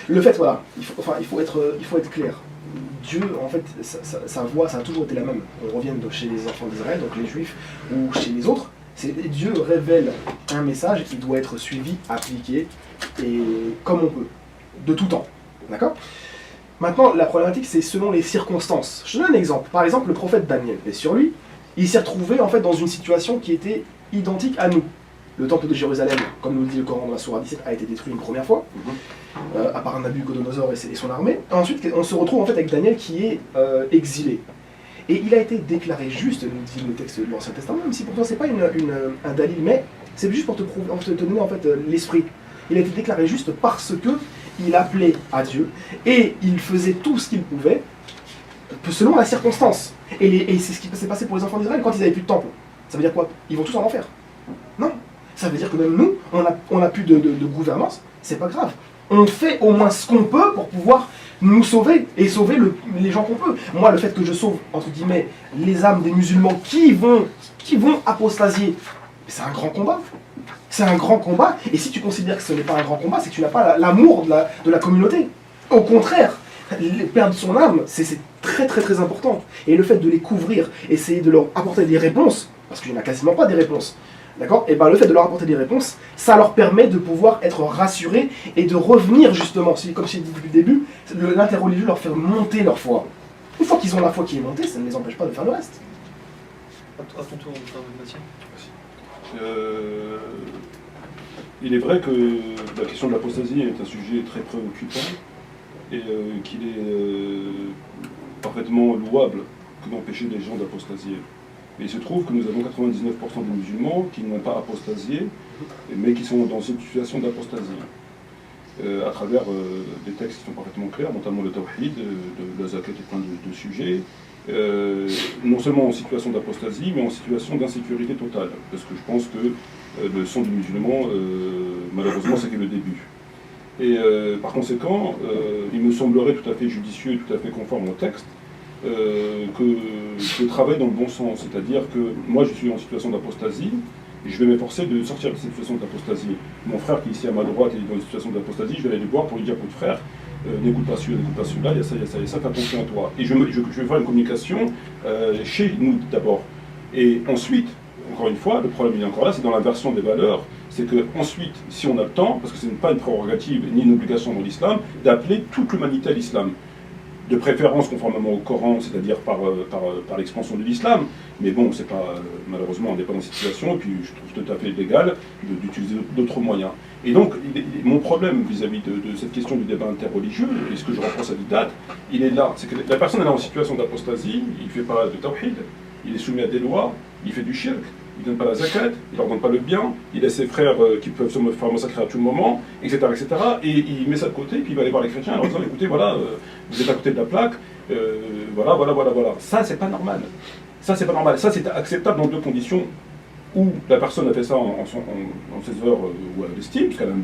le fait, voilà, il faut être clair. Dieu, en fait, sa voix, ça a toujours été la même. On revient donc chez les enfants d'Israël, donc les juifs, ou chez les autres. Dieu révèle un message qui doit être suivi, appliqué, et comme on peut, de tout temps. D'accord ? Maintenant, la problématique, c'est selon les circonstances. Je te donne un exemple. Par exemple, le prophète Daniel, et sur lui, il s'est retrouvé en fait dans une situation qui était identique à nous. Le temple de Jérusalem, comme nous le dit le Coran dans la Sourate 17, a été détruit une première fois, à part Nabucodonosor et son armée. Ensuite, on se retrouve en fait avec Daniel qui est exilé. Et il a été déclaré juste, nous dit le texte de l'Ancien Testament, même si pourtant c'est pas un dalil, mais c'est juste pour te donner en fait l'esprit. Il a été déclaré juste parce que il appelait à Dieu et il faisait tout ce qu'il pouvait selon la circonstance. Et c'est ce qui s'est passé pour les enfants d'Israël quand ils n'avaient plus de temple. Ça veut dire quoi? Ils vont tous en enfer? Non. Ça veut dire que même nous, on a plus de gouvernance, c'est pas grave. On fait au moins ce qu'on peut pour pouvoir nous sauver et sauver les gens qu'on peut. Moi, le fait que je sauve, entre guillemets, les âmes des musulmans qui vont apostasier, c'est un grand combat. C'est un grand combat. Et si tu considères que ce n'est pas un grand combat, c'est que tu n'as pas l'amour de la communauté. Au contraire, perdre son âme, c'est très très très important. Et le fait de les couvrir, essayer de leur apporter des réponses, parce qu'il n'y en a quasiment pas des réponses, d'accord? Et bien le fait de leur apporter des réponses, ça leur permet de pouvoir être rassurés et de revenir justement, comme j'ai dit depuis le début, l'interreligieux leur fait monter leur foi. Une fois qu'ils ont la foi qui est montée, ça ne les empêche pas de faire le reste. À ton tour, Mathieu. Il est vrai que la question de l'apostasie est un sujet très préoccupant et qu'il est parfaitement louable que d'empêcher des gens d'apostasier. Mais il se trouve que nous avons 99% des musulmans qui n'ont pas apostasié, mais qui sont dans cette situation d'apostasie. À travers des textes qui sont parfaitement clairs, notamment le tawhid, de la zakat et plein de sujets, non seulement en situation d'apostasie, mais en situation d'insécurité totale. Parce que je pense que le sang du musulman, malheureusement, c'est que le début. Et par conséquent, il me semblerait tout à fait judicieux et tout à fait conforme au texte que je travaille dans le bon sens. C'est-à-dire que moi, je suis en situation d'apostasie, et je vais m'efforcer de sortir de cette situation d'apostasie. Mon frère qui est ici à ma droite est dans une situation d'apostasie, je vais aller le voir pour lui dire, écoute frère, n'écoute pas celui-là, n'écoute pas celui-là, il y a ça, il y a ça, il y a ça, fais attention à toi. Et je vais faire une communication chez nous d'abord. Et ensuite, encore une fois, le problème il est encore là, c'est dans l'inversion des valeurs, c'est que ensuite, si on a le temps, parce que ce n'est pas une prérogative ni une obligation dans l'islam, d'appeler toute l'humanité à l'islam. De préférence conformément au Coran, c'est-à-dire par l'expansion de l'islam, mais bon, c'est pas, malheureusement, on n'est pas dans cette situation, et puis je trouve tout à fait légal d'utiliser d'autres moyens. Et donc, mon problème vis-à-vis de cette question du débat interreligieux, et ce que je reprends à Vidat, il est là, c'est que la personne elle est en situation d'apostasie, il ne fait pas de tawhid, il est soumis à des lois, il fait du shirk, il ne donne pas la zakat, il leur donne pas le bien, il a ses frères qui peuvent se faire massacrer à tout moment, etc., etc. Et il met ça de côté, puis il va aller voir les chrétiens en leur disant, écoutez, voilà, vous êtes à côté de la plaque, voilà. Ça, c'est pas normal. Ça, c'est pas normal. Ça, c'est acceptable dans deux conditions. Où la personne a fait ça en ses heures où elle estime, parce qu'elle aime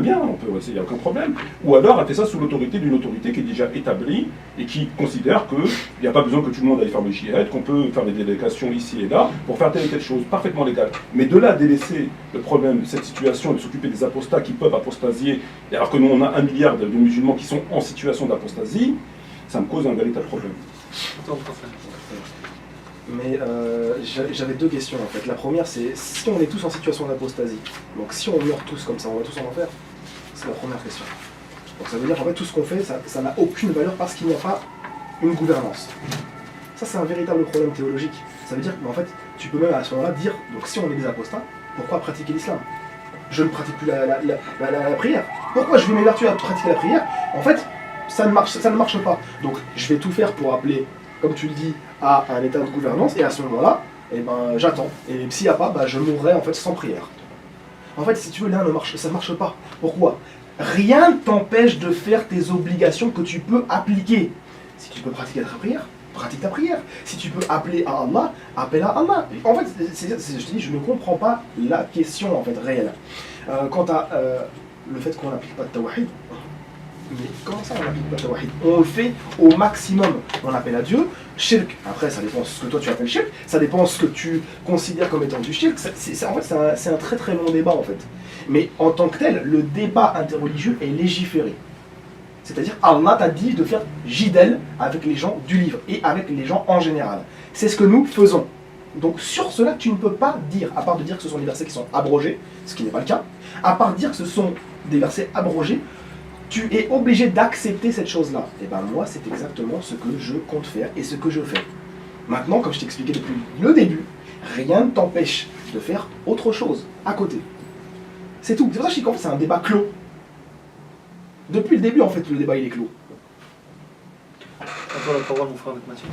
bien, on peut essayer, il n'y a aucun problème. Ou alors elle fait ça sous l'autorité d'une autorité qui est déjà établie et qui considère qu'il n'y a pas besoin que tout le monde aille faire le djihad, qu'on peut faire des délégations ici et là pour faire telle et telle chose, parfaitement légale. Mais de là à délaisser le problème, cette situation, de s'occuper des apostats qui peuvent apostasier, alors que nous on a 1 milliard de musulmans qui sont en situation d'apostasie, ça me cause un véritable problème. Mais j'avais deux questions en fait. La première c'est, si on est tous en situation d'apostasie, donc si on meurt tous comme ça, on va tous en enfer? C'est la première question. Donc ça veut dire qu'en fait tout ce qu'on fait, ça n'a aucune valeur parce qu'il n'y a pas une gouvernance. Ça c'est un véritable problème théologique. Ça veut dire qu'en fait, tu peux même à ce moment-là dire, donc si on est des apostats, pourquoi pratiquer l'islam? Je ne pratique plus la prière. Pourquoi je vais m'évertuer à pratiquer la prière? En fait, ça ne marche pas. Donc je vais tout faire pour appeler, comme tu le dis, à un état de gouvernance, et à ce moment-là, eh ben, j'attends. Et s'il n'y a pas, je mourrai en fait sans prière. En fait, si tu veux, l'un ne marche, ça ne marche pas. Pourquoi? Rien ne t'empêche de faire tes obligations que tu peux appliquer. Si tu peux pratiquer ta prière, pratique ta prière. Si tu peux appeler à Allah, appelle à Allah. En fait, je te dis, je ne comprends pas la question en fait réelle. Quant à le fait qu'on n'applique pas de tawhid, mais comment ça on n'applique pas de tawhid? On le fait au maximum. On appelle à Dieu. Shirk, après ça dépend de ce que toi tu appelles shirk, ça dépend de ce que tu considères comme étant du shirk. En fait, c'est un très très long débat en fait. Mais en tant que tel, le débat interreligieux est légiféré. C'est-à-dire, Allah t'a dit de faire jidel avec les gens du livre et avec les gens en général. C'est ce que nous faisons. Donc sur cela, tu ne peux pas dire, à part de dire que ce sont des versets qui sont abrogés, ce qui n'est pas le cas, à part dire que ce sont des versets abrogés, tu es obligé d'accepter cette chose-là. Et ben moi, c'est exactement ce que je compte faire et ce que je fais. Maintenant, comme je t'ai expliqué depuis le début, rien ne t'empêche de faire autre chose à côté. C'est tout. C'est pour ça que je dis qu'en fait, c'est un débat clos. Depuis le début, en fait, le débat il est clos. À toi la parole, mon frère, avec Mathieu.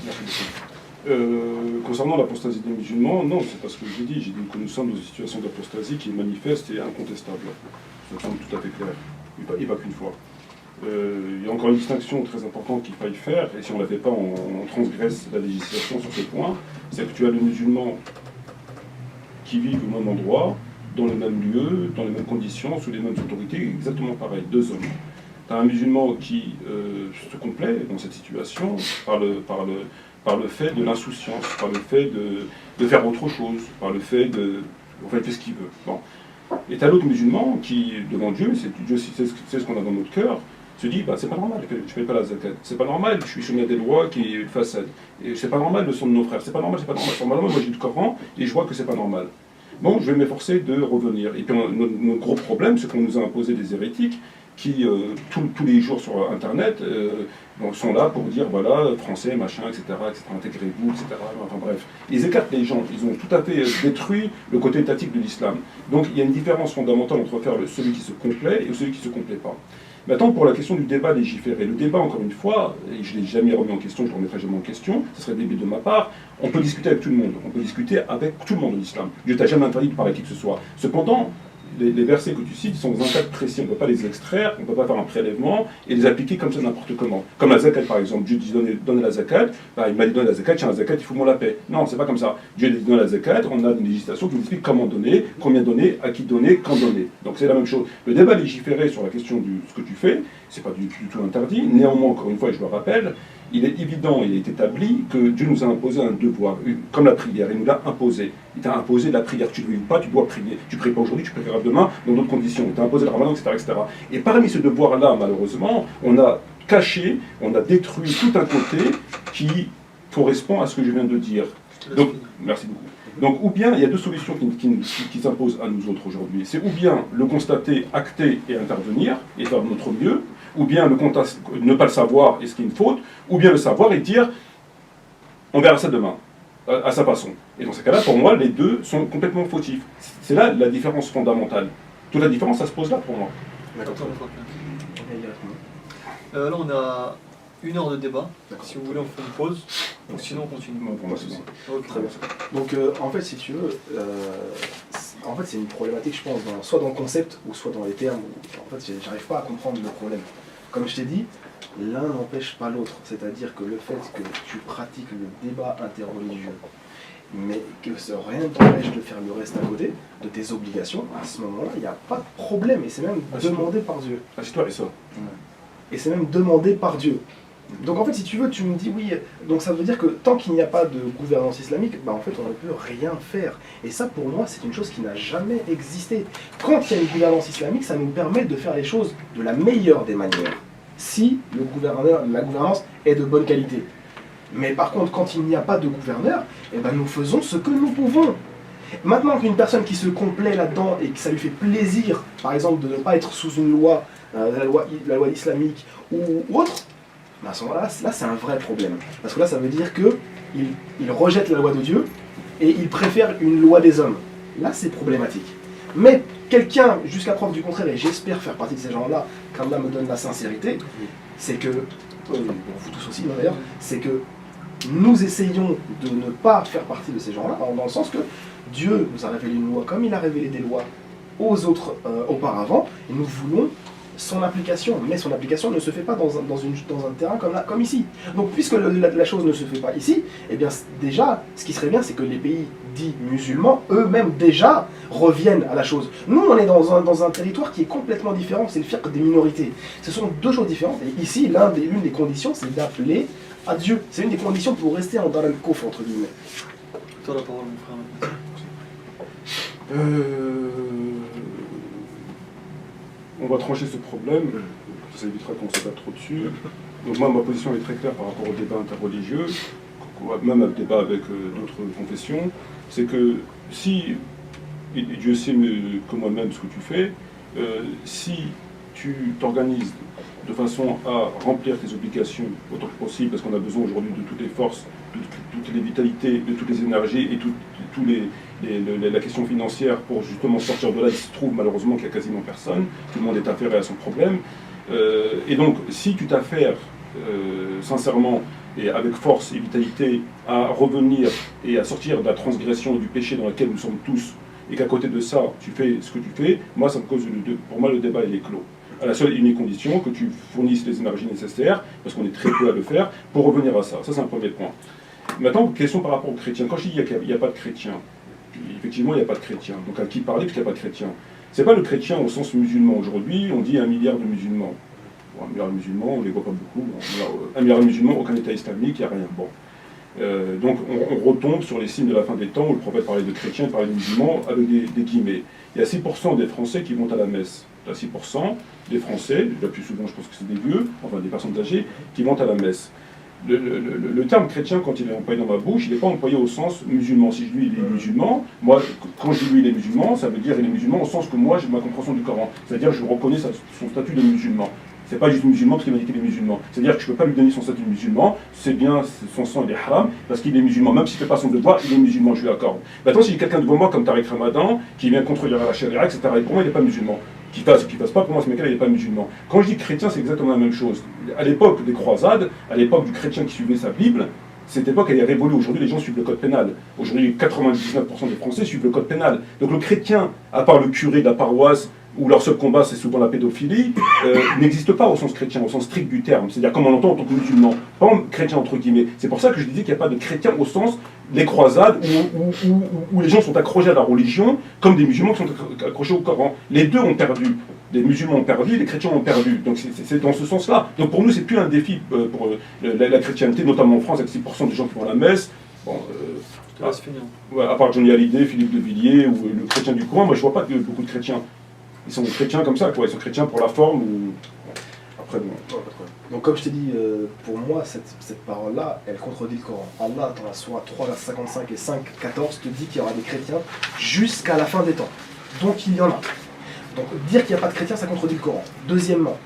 Concernant l'apostasie des musulmans, non, c'est pas ce que j'ai dit que nous sommes dans une situation d'apostasie qui est manifeste et incontestable. Ça me semble tout à fait clair, et pas qu'une fois. Il y a encore une distinction très importante qu'il faille faire, et si on ne la fait pas, on transgresse la législation sur ce point, c'est que tu as le musulman qui vit au même endroit, dans le même lieu, dans les mêmes conditions, sous les mêmes autorités, exactement pareil, deux hommes. Tu as un musulman qui se complaît dans cette situation par le fait de l'insouciance, par le fait de faire autre chose, par le fait de... En fait, il fait ce qu'il veut. Bon. Et tu as l'autre musulman qui, devant Dieu, Dieu sait ce qu'on a dans notre cœur, se dit, bah, c'est pas normal, je ne paye pas la zakat. C'est pas normal, je suis soumis à des lois qui façonnent. Et c'est pas normal le sang de nos frères. C'est pas normal, c'est pas normal. Moi, j'ai le Coran et je vois que c'est pas normal. Bon, je vais m'efforcer de revenir. Et puis, notre gros problème, c'est qu'on nous a imposé des hérétiques qui, tous les jours sur Internet, sont là pour dire, voilà, français, machin, etc., intégrez-vous, etc. Enfin bref. Ils écartent les gens. Ils ont tout à fait détruit le côté étatique de l'islam. Donc, il y a une différence fondamentale entre faire celui qui se complaît et celui qui ne se complaît pas. Maintenant, pour la question du débat légiféré, le débat, encore une fois, et je ne l'ai jamais remis en question, je ne le remettrai jamais en question, ce serait débile de ma part, on peut discuter avec tout le monde, on peut discuter avec tout le monde de l'islam. Dieu t'a jamais interdit de parler à qui que ce soit. Cependant, les versets que tu cites sont dans un cadre précis, on ne peut pas les extraire, on ne peut pas faire un prélèvement et les appliquer comme ça n'importe comment. Comme la zakat par exemple, Dieu dit donnez la zakat, bah, il m'a dit donner la zakat, tiens la zakat, il faut la paix. Non, c'est pas comme ça. Dieu dit donner la zakat, on a une législation qui nous explique comment donner, combien donner, à qui donner, quand donner. Donc c'est la même chose. Le débat légiféré sur la question de ce que tu fais, c'est pas du tout interdit. Néanmoins, encore une fois, et je le rappelle, il est évident, il est établi que Dieu nous a imposé un devoir, comme la prière, il nous l'a imposé. Il t'a imposé la prière, tu ne le veux pas, tu dois prier. Tu ne pries pas aujourd'hui, tu prieras demain, dans d'autres conditions. Il t'a imposé le ramadan, etc., etc. Et parmi ce devoir-là, malheureusement, on a caché, on a détruit tout un côté qui correspond à ce que je viens de dire. Donc, merci beaucoup. Donc, ou bien, il y a deux solutions qui s'imposent à nous autres aujourd'hui. C'est ou bien le constater, acter et intervenir, et faire de notre mieux, ou bien ne pas le savoir et ce qui est une faute, ou bien le savoir et dire on verra ça demain, à sa façon. Et dans ce cas-là, pour moi, les deux sont complètement fautifs. C'est là la différence fondamentale. Toute la différence, ça se pose là pour moi. D'accord. Là, on a 1 heure de débat. Si vous voulez, on fait une pause. Ou sinon, on continue. Non, pour moi, c'est bon. Ok. Très bien. Donc en fait, si tu veux, c'est une problématique, je pense, soit dans le concept ou soit dans les termes. En fait, j'arrive pas à comprendre le problème. Comme je t'ai dit, l'un n'empêche pas l'autre. C'est-à-dire que le fait que tu pratiques le débat interreligieux, mais que rien ne t'empêche de faire le reste à côté de tes obligations, à ce moment-là, il n'y a pas de problème. Et c'est même demandé par Dieu. Assieds-toi et ça. Et c'est même demandé par Dieu. Donc en fait, si tu veux, tu me dis oui, donc ça veut dire que tant qu'il n'y a pas de gouvernance islamique, bah en fait on ne peut rien faire. Et ça pour moi c'est une chose qui n'a jamais existé. Quand il y a une gouvernance islamique, ça nous permet de faire les choses de la meilleure des manières. Si la gouvernance est de bonne qualité. Mais par contre, quand il n'y a pas de gouverneur, eh ben, nous faisons ce que nous pouvons. Maintenant qu'une personne qui se complaît là-dedans et que ça lui fait plaisir, par exemple de ne pas être sous une loi, la loi islamique ou autre, à ce moment-là, là c'est un vrai problème. Parce que là, ça veut dire qu'il rejette la loi de Dieu et il préfère une loi des hommes. Là, c'est problématique. Mais quelqu'un, jusqu'à preuve du contraire, et j'espère faire partie de ces gens-là, qu'Allah me donne la sincérité, c'est que, vous tous aussi d'ailleurs, c'est que nous essayons de ne pas faire partie de ces gens-là, dans le sens que Dieu nous a révélé une loi comme il a révélé des lois aux autres auparavant, et nous voulons son application, mais son application ne se fait pas dans un terrain comme ici. Donc puisque la chose ne se fait pas ici, eh bien déjà, ce qui serait bien, c'est que les pays dits musulmans, eux-mêmes déjà, reviennent à la chose. Nous, on est dans un territoire qui est complètement différent, c'est le fiqh des minorités. Ce sont deux choses différentes, et ici, l'une des conditions, c'est d'appeler à Dieu. C'est une des conditions pour rester en Dar al-Kufr, entre guillemets. Toi la parole, mon frère. On va trancher ce problème ça évitera qu'on ne se batte trop dessus. Donc moi, ma position est très claire par rapport au débat interreligieux, même un débat avec d'autres confessions, c'est que si, et Dieu sait comme moi-même ce que tu fais, si tu t'organises de façon à remplir tes obligations autant que possible, parce qu'on a besoin aujourd'hui de toutes les forces, de toutes les vitalités, de toutes les énergies et la question financière pour justement sortir de là, il se trouve malheureusement qu'il n'y a quasiment personne, tout le monde est affairé à son problème. Et donc, si tu t'affaires sincèrement et avec force et vitalité à revenir et à sortir de la transgression et du péché dans lequel nous sommes tous, et qu'à côté de ça, tu fais ce que tu fais, moi, ça me cause pour moi, le débat, il est clos. À la seule et unique condition que tu fournisses les énergies nécessaires, parce qu'on est très peu à le faire, pour revenir à ça. Ça, c'est un premier point. Maintenant, question par rapport aux chrétiens. Quand je dis qu'il n'y a pas de chrétiens, effectivement, il n'y a pas de chrétiens. Donc à qui parler puisqu'il n'y a pas de chrétiens? Ce n'est pas le chrétien au sens musulman. Aujourd'hui, on dit 1 milliard de musulmans. Bon, 1 milliard de musulmans, on ne les voit pas beaucoup. Bon, 1 milliard de musulmans, aucun État islamique, il n'y a rien. Bon. Donc on retombe sur les signes de la fin des temps où le prophète parlait de chrétiens, il parlait de musulmans avec des guillemets. Il y a 6% des Français qui vont à la messe. Il y a 6% des Français, le plus souvent je pense que c'est des vieux, enfin des personnes âgées, qui vont à la messe. Le terme chrétien, quand il est employé dans ma bouche, il n'est pas employé au sens musulman. Si je dis il est musulman, moi, quand je dis lui il est musulman, ça veut dire il est musulman au sens que moi j'ai ma compréhension du Coran. C'est-à-dire que je reconnais son statut de musulman. C'est pas juste musulman parce qu'il m'a dit qu'il est musulman. C'est-à-dire que je ne peux pas lui donner son statut de musulman, c'est bien, son sang il est haram, parce qu'il est musulman. Même s'il ne fait pas son devoir, il est musulman, je lui accorde. Maintenant, si j'ai quelqu'un devant moi comme Tariq Ramadan, qui vient contredire la charia, etc., et pour moi, il n'est pas musulman. Qui fasse pas, pour moi, ce mec-là, il n'est pas musulman. Quand je dis chrétien, c'est exactement la même chose. À l'époque des croisades, à l'époque du chrétien qui suivait sa Bible, cette époque, elle est révolue. Aujourd'hui, les gens suivent le code pénal. Aujourd'hui, 99% des Français suivent le code pénal. Donc le chrétien, à part le curé de la paroisse, où leur seul combat c'est souvent la pédophilie, n'existe pas au sens chrétien, au sens strict du terme, c'est-à-dire comme on l'entend en tant que musulman, pas chrétien entre guillemets. C'est pour ça que je disais qu'il n'y a pas de chrétien au sens des croisades où les gens sont accrochés à la religion comme des musulmans qui sont accrochés au Coran. Les deux ont perdu. Les musulmans ont perdu, les chrétiens ont perdu. Donc c'est dans ce sens-là. Donc pour nous, c'est plus un défi pour la chrétienté, notamment en France, avec 6% des gens qui vont à la messe. Bon, à part Johnny Hallyday, Philippe de Villiers ou le chrétien du Coran, moi je vois pas beaucoup de chrétiens. Ils sont chrétiens comme ça, quoi. Ils sont chrétiens pour la forme ou... Après, bon. Donc comme je t'ai dit, pour moi, cette parole-là, elle contredit le Coran. Allah, dans la Sourate 3, 55 et 5, 14, te dit qu'il y aura des chrétiens jusqu'à la fin des temps. Donc il y en a. Donc dire qu'il n'y a pas de chrétiens, ça contredit le Coran. Deuxièmement,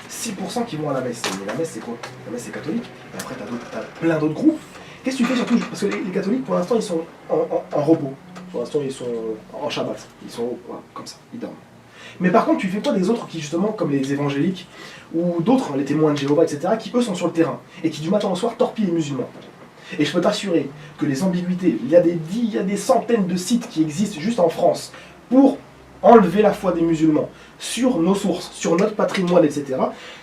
6% qui vont à la messe. Mais la messe, c'est quoi? La messe, c'est catholique. Et après, t'as plein d'autres groupes. Qu'est-ce que tu fais surtout? Parce que les catholiques, pour l'instant, ils sont en repos. Pour l'instant, ils sont en Shabbat. Ils sont voilà, comme ça, ils dorment. Mais par contre, tu fais quoi des autres qui, justement, comme les évangéliques, ou d'autres, les témoins de Jéhovah, etc., qui eux sont sur le terrain, et qui du matin au soir torpillent les musulmans. Et je peux t'assurer que les ambiguïtés, il y a des centaines de sites qui existent juste en France pour enlever la foi des musulmans sur nos sources, sur notre patrimoine, etc.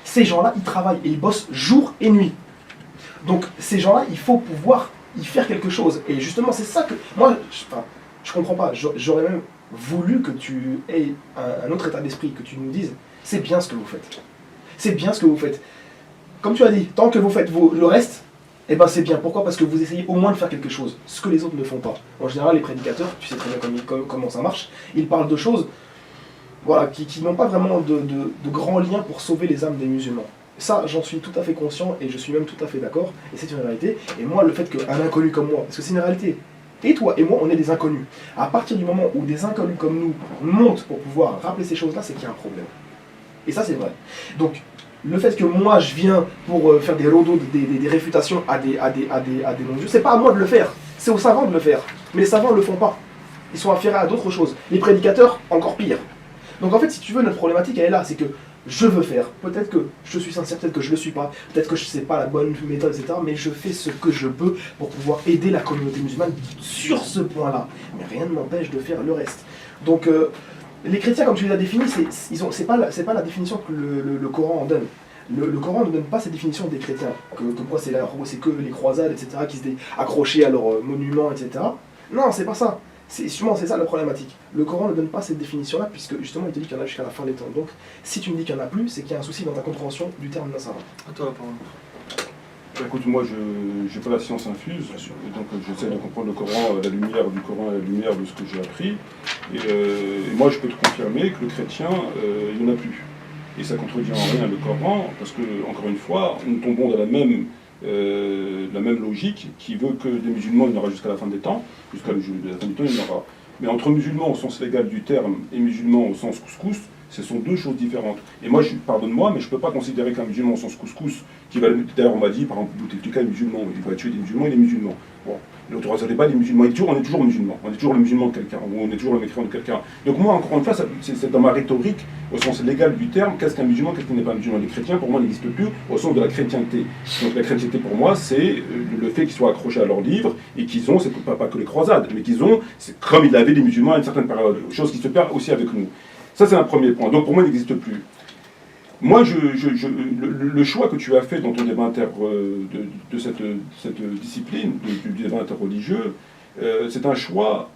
Ces gens-là, ils travaillent et ils bossent jour et nuit. Donc ces gens-là, il faut pouvoir y faire quelque chose. Et justement, c'est ça que... Moi, je comprends pas. J'aurais même voulu que tu aies un autre état d'esprit, que tu nous dises, c'est bien ce que vous faites. C'est bien ce que vous faites. Comme tu as dit, tant que vous faites le reste, eh ben c'est bien. Pourquoi? Parce que vous essayez au moins de faire quelque chose, ce que les autres ne font pas. En général, les prédicateurs, tu sais très bien comment ça marche, ils parlent de choses voilà, qui n'ont pas vraiment de grands liens pour sauver les âmes des musulmans. Ça, j'en suis tout à fait conscient et je suis même tout à fait d'accord, et c'est une réalité. Et moi, le fait qu'un inconnu comme moi, parce que c'est une réalité, et toi et moi, on est des inconnus. À partir du moment où des inconnus comme nous montent pour pouvoir rappeler ces choses-là, c'est qu'il y a un problème. Et ça, c'est vrai. Donc, le fait que moi, je viens pour faire des rodos, des réfutations à des non-dieux, c'est pas à moi de le faire. C'est aux savants de le faire. Mais les savants ne le font pas. Ils sont affairés à d'autres choses. Les prédicateurs, encore pire. Donc en fait, si tu veux, notre problématique, elle est là. C'est que je veux faire. Peut-être que je suis sincère, peut-être que je ne le suis pas. Peut-être que je ne sais pas la bonne méthode, etc. Mais je fais ce que je peux pour pouvoir aider la communauté musulmane sur ce point-là. Mais rien ne m'empêche de faire le reste. Donc... les chrétiens, comme tu les as définis, c'est pas la définition que le Coran en donne. Le Coran ne donne pas cette définition des chrétiens, que quoi c'est que les croisades, etc., qui s'étaient accrochés à leurs monuments, etc. Non, c'est pas ça. Justement, c'est ça la problématique. Le Coran ne donne pas cette définition-là, puisque justement, il te dit qu'il y en a jusqu'à la fin des temps. Donc, si tu me dis qu'il n'y en a plus, c'est qu'il y a un souci dans ta compréhension du terme nasara. À toi la parole. Écoute, moi je n'ai pas la science infuse, donc j'essaie de comprendre le Coran à la lumière du Coran, à la lumière de ce que j'ai appris. Et moi je peux te confirmer que le chrétien, il n'y en a plus. et ça contredit en rien le Coran, parce que, encore une fois, nous tombons dans la même logique qui veut que des musulmans, il y en aura jusqu'à la fin des temps, jusqu'à la fin du temps, il y en aura. Mais entre musulmans au sens légal du terme et musulmans au sens couscous, ce sont deux choses différentes. Et moi, pardonne-moi, mais je ne peux pas considérer qu'un musulman au sens couscous, qui va, d'ailleurs on m'a dit, par exemple, Bouteflika est musulman, il va tuer des musulmans, il est musulman. Bon, l'autre débat, les musulmans, on est toujours musulman, on est toujours le musulman de quelqu'un, ou on est toujours le mécréant de quelqu'un. Donc moi, encore une fois, c'est dans ma rhétorique, au sens légal du terme, qu'est-ce qu'un musulman, qu'est-ce qui n'est pas un musulman. Les chrétiens, pour moi, n'existent plus au sens de la chrétienté. Donc la chrétienté, pour moi, c'est le fait qu'ils soient accrochés à leurs livres, et qu'ils ont, c'est pas que les croisades, mais qu'ils ont, comme il avait des musulmans à une certaine période, chose qui se perd aussi avec nous. Ça, c'est un premier point. Donc, pour moi, il n'existe plus. Moi, le choix que tu as fait dans ton débat de cette discipline, du débat interreligieux, c'est un choix,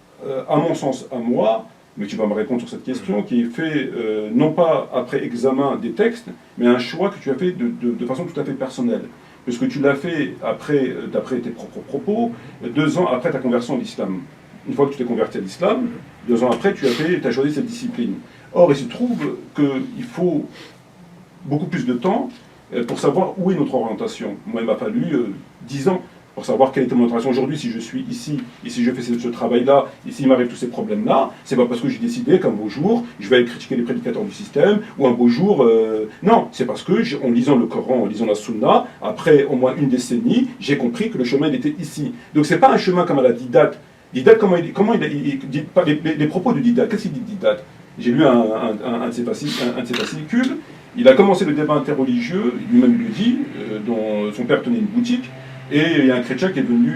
à mon sens, à moi, mais tu vas me répondre sur cette question, qui est fait non pas après examen des textes, mais un choix que tu as fait de façon tout à fait personnelle. Puisque tu l'as fait d'après tes propres propos, 2 ans après ta conversion à l'islam. Une fois que tu t'es converti à l'islam, 2 ans après, tu as choisi cette discipline. Or, il se trouve qu'il faut beaucoup plus de temps pour savoir où est notre orientation. Moi, il m'a fallu 10 ans pour savoir quelle était mon orientation. Aujourd'hui, si je suis ici, et si je fais ce travail-là, et s'il m'arrive tous ces problèmes-là, c'est pas parce que j'ai décidé qu'un beau jour, je vais aller critiquer les prédicateurs du système, ou un beau jour... Non, c'est parce que, en lisant le Coran, en lisant la Sunna, après au moins une décennie, j'ai compris que le chemin, il était ici. Donc, c'est pas un chemin comme à la Didat. Didat, les propos de Didat, qu'est-ce qu'il dit Didat? J'ai lu un de ses fascicules. Il a commencé le débat interreligieux, lui-même le dit, dont son père tenait une boutique, et il y a un chrétien qui est venu,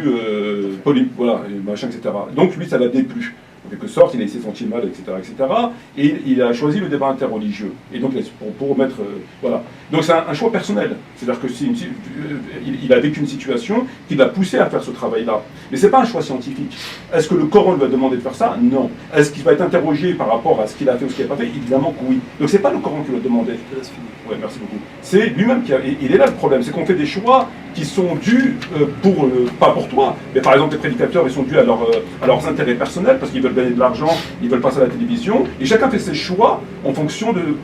voilà, machin, etc. Donc lui, ça l'a déplu. En quelque sorte, il s'est senti mal, etc., etc. Et il a choisi le débat interreligieux. Et donc, pour mettre... voilà. Donc c'est un choix personnel. C'est-à-dire que il a vécu une situation qui l'a poussé à faire ce travail-là. Mais ce n'est pas un choix scientifique. Est-ce que le Coran lui a demandé de faire ça? Non. Est-ce qu'il va être interrogé par rapport à ce qu'il a fait ou ce qu'il n'a pas fait? Évidemment que oui. Donc ce n'est pas le Coran qui lui a demandé. Oui, merci beaucoup. C'est lui-même qui a... Il est là le problème. C'est qu'on fait des choix qui sont dus pas pour toi, mais par exemple les prédicateurs, ils sont dus à leurs intérêts personnels, parce qu'ils veulent gagner de l'argent, ils veulent passer à la télévision, et chacun fait ses choix en fonction de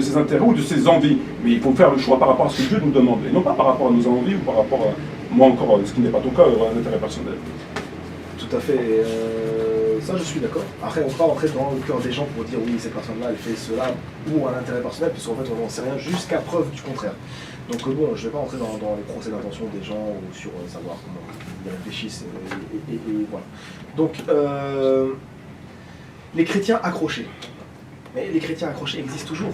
ses intérêts ou de ses envies. Mais il faut faire le choix par rapport à ce que Dieu nous demande, et non pas par rapport à nos envies ou par rapport à, moi encore, ce qui n'est pas ton cas, un intérêt personnel. Tout à fait. Ça, je suis d'accord. Après, on ne peut pas rentrer dans le cœur des gens pour dire oui, cette personne-là, elle fait cela ou un intérêt personnel, puisqu'en fait, on n'en sait rien jusqu'à preuve du contraire. Donc bon, je ne vais pas rentrer dans les procès d'intention des gens ou sur savoir comment ils réfléchissent et voilà. Donc, les chrétiens accrochés. Mais les chrétiens accrochés existent toujours.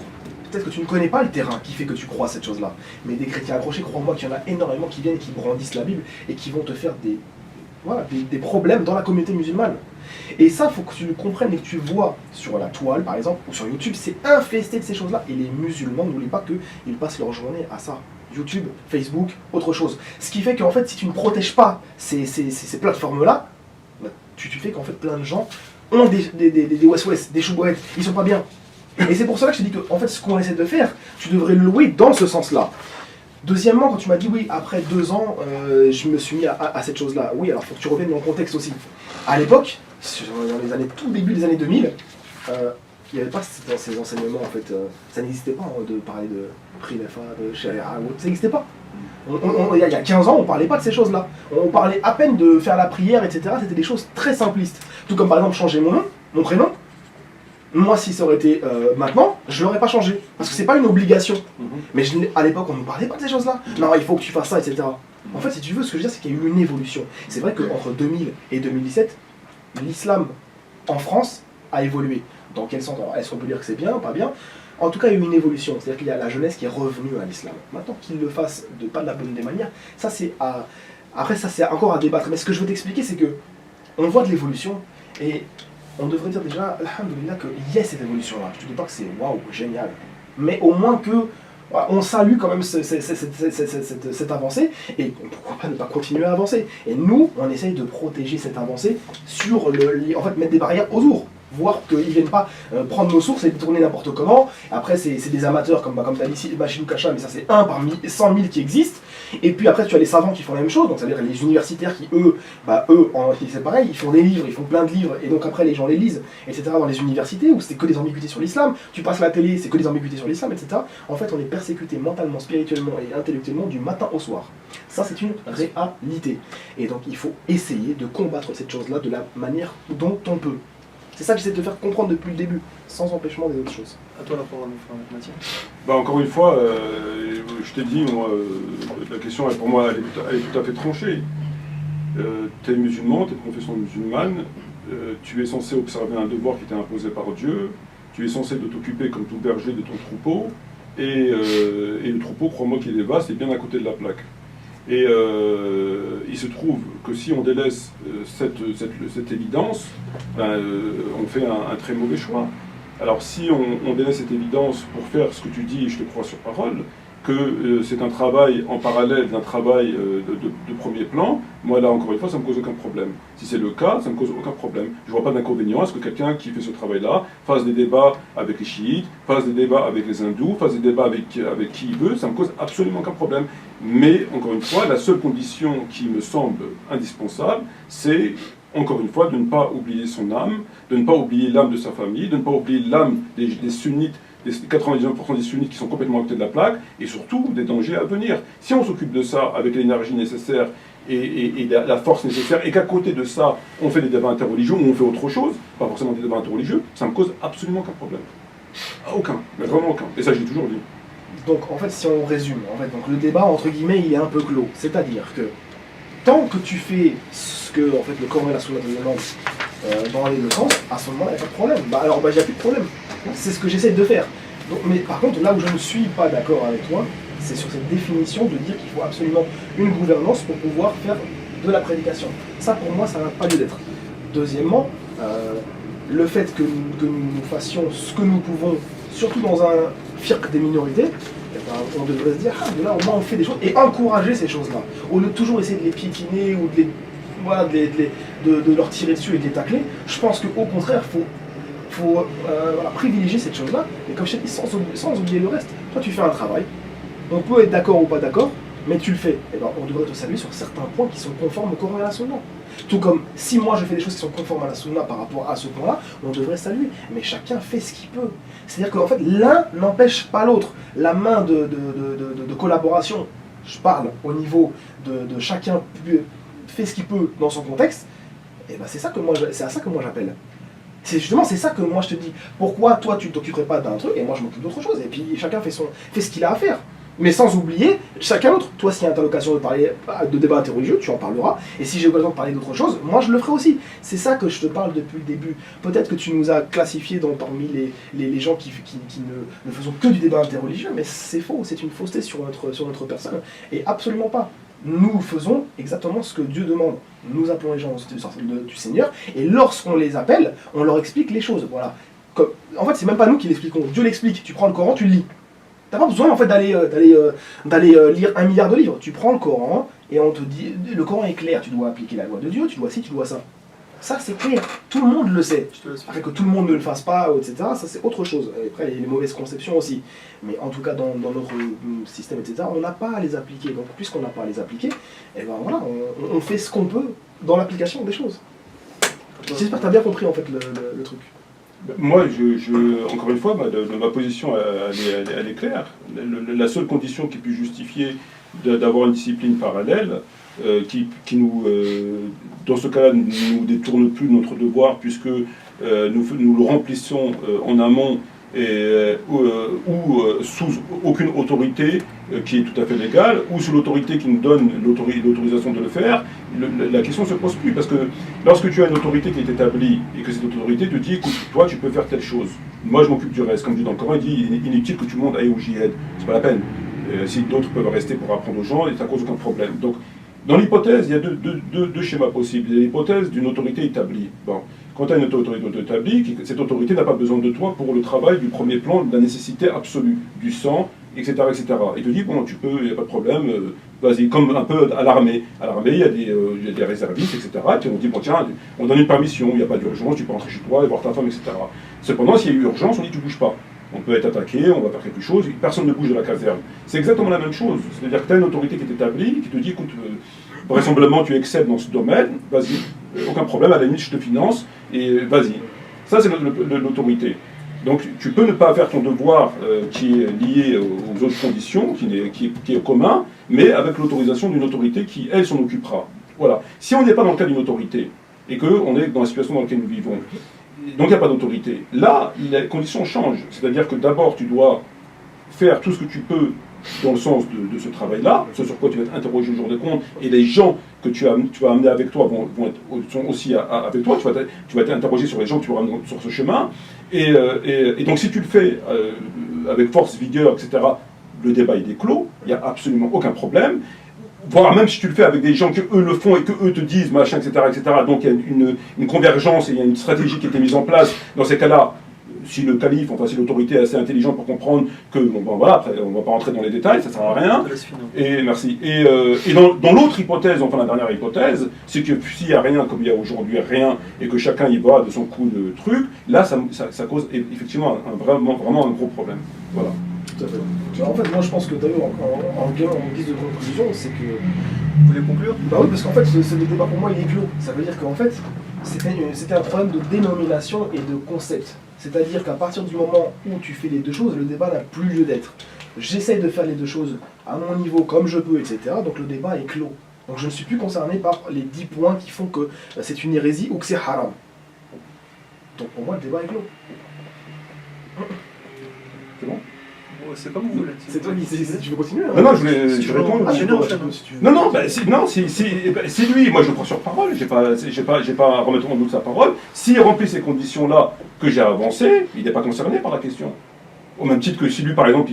Peut-être que tu ne connais pas le terrain qui fait que tu crois à cette chose-là. Mais des chrétiens accrochés, crois-moi qu'il y en a énormément qui viennent, qui brandissent la Bible et qui vont te faire des problèmes dans la communauté musulmane. Et ça, il faut que tu le comprennes et que tu vois sur la toile, par exemple, ou sur YouTube, c'est infesté de ces choses-là. Et les musulmans, n'oublie pas qu'ils passent leur journée à ça. YouTube, Facebook, autre chose. Ce qui fait qu'en fait, si tu ne protèges pas ces plateformes-là, bah, tu fais qu'en fait, plein de gens ont des waswas, des choubouettes, ils sont pas bien. Et c'est pour cela que je te dis que en fait, ce qu'on essaie de faire, tu devrais le louer dans ce sens-là. Deuxièmement, quand tu m'as dit oui, après 2 ans, je me suis mis à cette chose-là. Oui, alors il faut que tu reviennes dans le contexte aussi. À l'époque, dans les années, tout début des années 2000, il n'y avait pas ces enseignements en fait. Ça n'existait pas de parler de Khilafah, de Sharia, ça n'existait pas. Il y a 15 ans, on ne parlait pas de ces choses-là. On parlait à peine de faire la prière, etc. C'était des choses très simplistes. Tout comme par exemple changer mon nom, mon prénom. Moi, si ça aurait été maintenant, je ne l'aurais pas changé. Parce que c'est pas une obligation. Mais à l'époque, on ne parlait pas de ces choses-là. Non, il faut que tu fasses ça, etc. En fait, si tu veux, ce que je veux dire, c'est qu'il y a eu une évolution. C'est vrai qu'entre 2000 et 2017, l'islam en France a évolué. Dans quel sens? Est-ce qu'on peut dire que c'est bien ou pas bien? En tout cas, il y a eu une évolution. C'est-à-dire qu'il y a la jeunesse qui est revenue à l'islam. Maintenant qu'ils le fassent pas de la bonne des manières, ça c'est à... Après, ça c'est encore à débattre. Mais ce que je veux t'expliquer, c'est que on voit de l'évolution et on devrait dire déjà, alhamdoulilah, qu'il y a cette évolution-là. Je te dis pas que c'est waouh, génial. Mais au moins que on salue quand même cette avancée, et pourquoi pas ne pas continuer à avancer. Et nous, on essaye de protéger cette avancée sur en fait, mettre des barrières autour. voir qu'ils ne viennent pas prendre nos sources et les tourner n'importe comment. Après, c'est des amateurs, comme tu as dit ici, Bachilou Kacha, mais ça c'est un parmi 100 000 qui existent. Et puis après, tu as les savants qui font la même chose, donc c'est-à-dire les universitaires qui, c'est pareil, ils font des livres, ils font plein de livres, et donc après les gens les lisent, etc. dans les universités, où c'est que des ambiguïtés sur l'islam, tu passes à la télé, c'est que des ambiguïtés sur l'islam, etc. En fait, on est persécuté mentalement, spirituellement et intellectuellement du matin au soir. Ça, c'est une réalité. Et donc, il faut essayer de combattre cette chose-là de la manière dont on peut. C'est ça que j'essaie de te faire comprendre depuis le début, sans empêchement des autres choses. À toi la parole, mon frère Mathieu. Bah, encore une fois, je t'ai dit, moi, la question, pour moi, elle est tout à fait tranchée. Tu es musulman, tu es de confession musulmane, tu es censé observer un devoir qui t'est imposé par Dieu, tu es censé de t'occuper comme tout berger de ton troupeau, et le troupeau, crois-moi qu'il est vaste, et bien à côté de la plaque. Et il se trouve que si on délaisse cette évidence, on fait un très mauvais choix. Alors si on délaisse cette évidence pour faire ce que tu dis, et je te crois sur parole, que c'est un travail en parallèle d'un travail de premier plan, moi là encore une fois ça ne me cause aucun problème. Si c'est le cas, ça ne me cause aucun problème. Je ne vois pas d'inconvénient à ce que quelqu'un qui fait ce travail-là fasse des débats avec les chiites, fasse des débats avec les hindous, fasse des débats avec qui il veut, ça ne me cause absolument aucun problème. Mais encore une fois, la seule condition qui me semble indispensable, c'est encore une fois de ne pas oublier son âme, de ne pas oublier l'âme de sa famille, de ne pas oublier l'âme des sunnites, des 99% des sunnites qui sont complètement à côté de la plaque, et surtout des dangers à venir. Si on s'occupe de ça avec l'énergie nécessaire et la force nécessaire, et qu'à côté de ça, on fait des débats interreligieux, ou on fait autre chose, pas forcément des débats interreligieux, ça ne me cause absolument aucun problème. Aucun, mais vraiment aucun. Et ça, j'ai toujours dit. Donc en fait, si on résume, donc le débat, entre guillemets, il est un peu clos. C'est-à-dire que tant que tu fais ce que en fait, le Coran et la Sunna te demandent dans les deux sens, à ce moment-là, il n'y a pas de problème. Il n'y a plus de problème. C'est ce que j'essaie de faire. Donc, mais par contre, là où je ne suis pas d'accord avec toi, c'est sur cette définition de dire qu'il faut absolument une gouvernance pour pouvoir faire de la prédication. Ça, pour moi, ça n'a pas lieu d'être. Deuxièmement, le fait que nous fassions ce que nous pouvons, surtout dans un firq des minorités, on devrait se dire, là au moins on fait des choses, et encourager ces choses-là, au lieu de toujours essayer de les piétiner ou de leur tirer dessus et de les tacler. Je pense qu'au contraire, il faut privilégier cette chose-là, et comme je t'ai dit, sans oublier le reste. Toi tu fais un travail, on peut être d'accord ou pas d'accord, mais tu le fais. Et on devrait te saluer sur certains points qui sont conformes au Coran et à la Sunna. Tout comme si moi je fais des choses qui sont conformes à la Sunna par rapport à ce point-là, on devrait saluer. Mais chacun fait ce qu'il peut. C'est-à-dire qu'en fait, l'un n'empêche pas l'autre. La main de collaboration, je parle au niveau de chacun fait ce qu'il peut dans son contexte, et c'est à ça que moi j'appelle. C'est ça que moi je te dis. Pourquoi toi tu ne t'occuperais pas d'un truc et moi je m'occupe d'autre chose. Et puis chacun fait ce qu'il a à faire. Mais sans oublier chacun d'autre. Toi, s'il y a l'occasion de parler de débat interreligieux, tu en parleras. Et si j'ai l'occasion de parler d'autre chose, moi je le ferai aussi. C'est ça que je te parle depuis le début. Peut-être que tu nous as classifiés parmi les gens qui ne faisons que du débat interreligieux, mais c'est faux, c'est une fausseté sur notre personne. Et absolument pas. Nous faisons exactement ce que Dieu demande. Nous appelons les gens du Seigneur, et lorsqu'on les appelle, on leur explique les choses. Voilà. En fait, c'est même pas nous qui l'expliquons. Dieu l'explique. Tu prends le Coran, tu le lis. T'as pas besoin en fait d'aller lire 1 milliard de livres. Tu prends le Coran et on te dit, le Coran est clair, tu dois appliquer la loi de Dieu, tu dois ci, tu dois ça. Ça c'est clair, tout le monde le sait. Après que tout le monde ne le fasse pas, etc., ça c'est autre chose. Et après il y a les mauvaises conceptions aussi. Mais en tout cas dans notre système, etc., on n'a pas à les appliquer. Donc puisqu'on n'a pas à les appliquer, et voilà, on fait ce qu'on peut dans l'application des choses. J'espère que tu as bien compris en fait le truc. Moi, encore une fois, ma position, elle est claire. La seule condition qui puisse justifier d'avoir une discipline parallèle, qui nous, dans ce cas-là, ne nous détourne plus de notre devoir, puisque nous le remplissons en amont ou sous aucune autorité qui est tout à fait légale, ou sous l'autorité qui nous donne l'autorisation de le faire, la question ne se pose plus. Parce que lorsque tu as une autorité qui est établie et que cette autorité te dit, écoute, toi tu peux faire telle chose, moi je m'occupe du reste, comme dit dans le Coran, il dit, il est inutile que tu montes à au jihad, c'est pas la peine. Si d'autres peuvent rester pour apprendre aux gens, ça ne cause aucun problème. Donc, dans l'hypothèse, il y a deux schémas possibles. Il y a l'hypothèse d'une autorité établie. Bon. Quand tu as une autorité établie, cette autorité n'a pas besoin de toi pour le travail du premier plan, de la nécessité absolue, du sang, etc., etc. Il te dit, bon, tu peux, il n'y a pas de problème, vas-y, comme un peu à l'armée. À l'armée, il y a des réservistes, etc. Et puis on dit, bon, tiens, on donne une permission, il n'y a pas d'urgence, tu peux rentrer chez toi et voir ta femme, etc. Cependant, s'il y a eu urgence, on dit, tu bouges pas. On peut être attaqué, on va faire quelque chose, personne ne bouge de la caserne. C'est exactement la même chose. C'est-à-dire que tu as une autorité qui est établie, qui te dit, écoute, vraisemblablement tu excelles dans ce domaine, vas-y, aucun problème, à la limite je te finance, et vas-y. Ça c'est l'autorité. Donc tu peux ne pas faire ton devoir qui est lié aux autres conditions, qui est commun, mais avec l'autorisation d'une autorité qui, elle, s'en occupera. Voilà. Si on n'est pas dans le cas d'une autorité, et qu'on est dans la situation dans laquelle nous vivons, donc il n'y a pas d'autorité, là, les conditions changent. C'est-à-dire que d'abord tu dois faire tout ce que tu peux dans le sens de ce travail-là, ce sur quoi tu vas être interrogé au jour de compte, et les gens que tu vas amener avec toi sont aussi avec toi, tu vas être interrogé sur les gens que tu vas amener sur ce chemin, et donc si tu le fais avec force, vigueur, etc., le débat est clos, il n'y a absolument aucun problème, voire même si tu le fais avec des gens que eux le font et que eux te disent, machin, etc., etc., donc il y a une convergence et il y a une stratégie qui a été mise en place, dans ces cas-là, si le calife, enfin si l'autorité est assez intelligente pour comprendre que, bon ben voilà, après on ne va pas rentrer dans les détails, ça ne sert à rien. Et merci. Et dans l'autre hypothèse, enfin la dernière hypothèse, c'est que s'il n'y a rien, comme il y a aujourd'hui rien, et que chacun y va de son coup de truc, là ça cause effectivement vraiment un gros problème. Voilà. Tout à fait. En fait, moi je pense que d'ailleurs, en guise de conclusion, c'est que. Vous voulez conclure? Bah oui, parce qu'en fait, ce débat pour moi il est clos. Ça veut dire qu'en fait, c'était un problème de dénomination et de concept. C'est-à-dire qu'à partir du moment où tu fais les deux choses, le débat n'a plus lieu d'être. J'essaie de faire les deux choses à mon niveau comme je peux, etc. Donc le débat est clos. Donc je ne suis plus concerné par les 10 points qui font que c'est une hérésie ou que c'est haram. Donc pour moi, le débat est clos. C'est bon? C'est comme vous voulez. C'est toi qui tu veux continuer hein? Non, je réponds. Non, si lui, moi je le prends sur parole, j'ai pas à remettre en doute sa parole. S'il remplit ces conditions-là que j'ai avancées, il n'est pas concerné par la question. Au même titre que si lui, par exemple,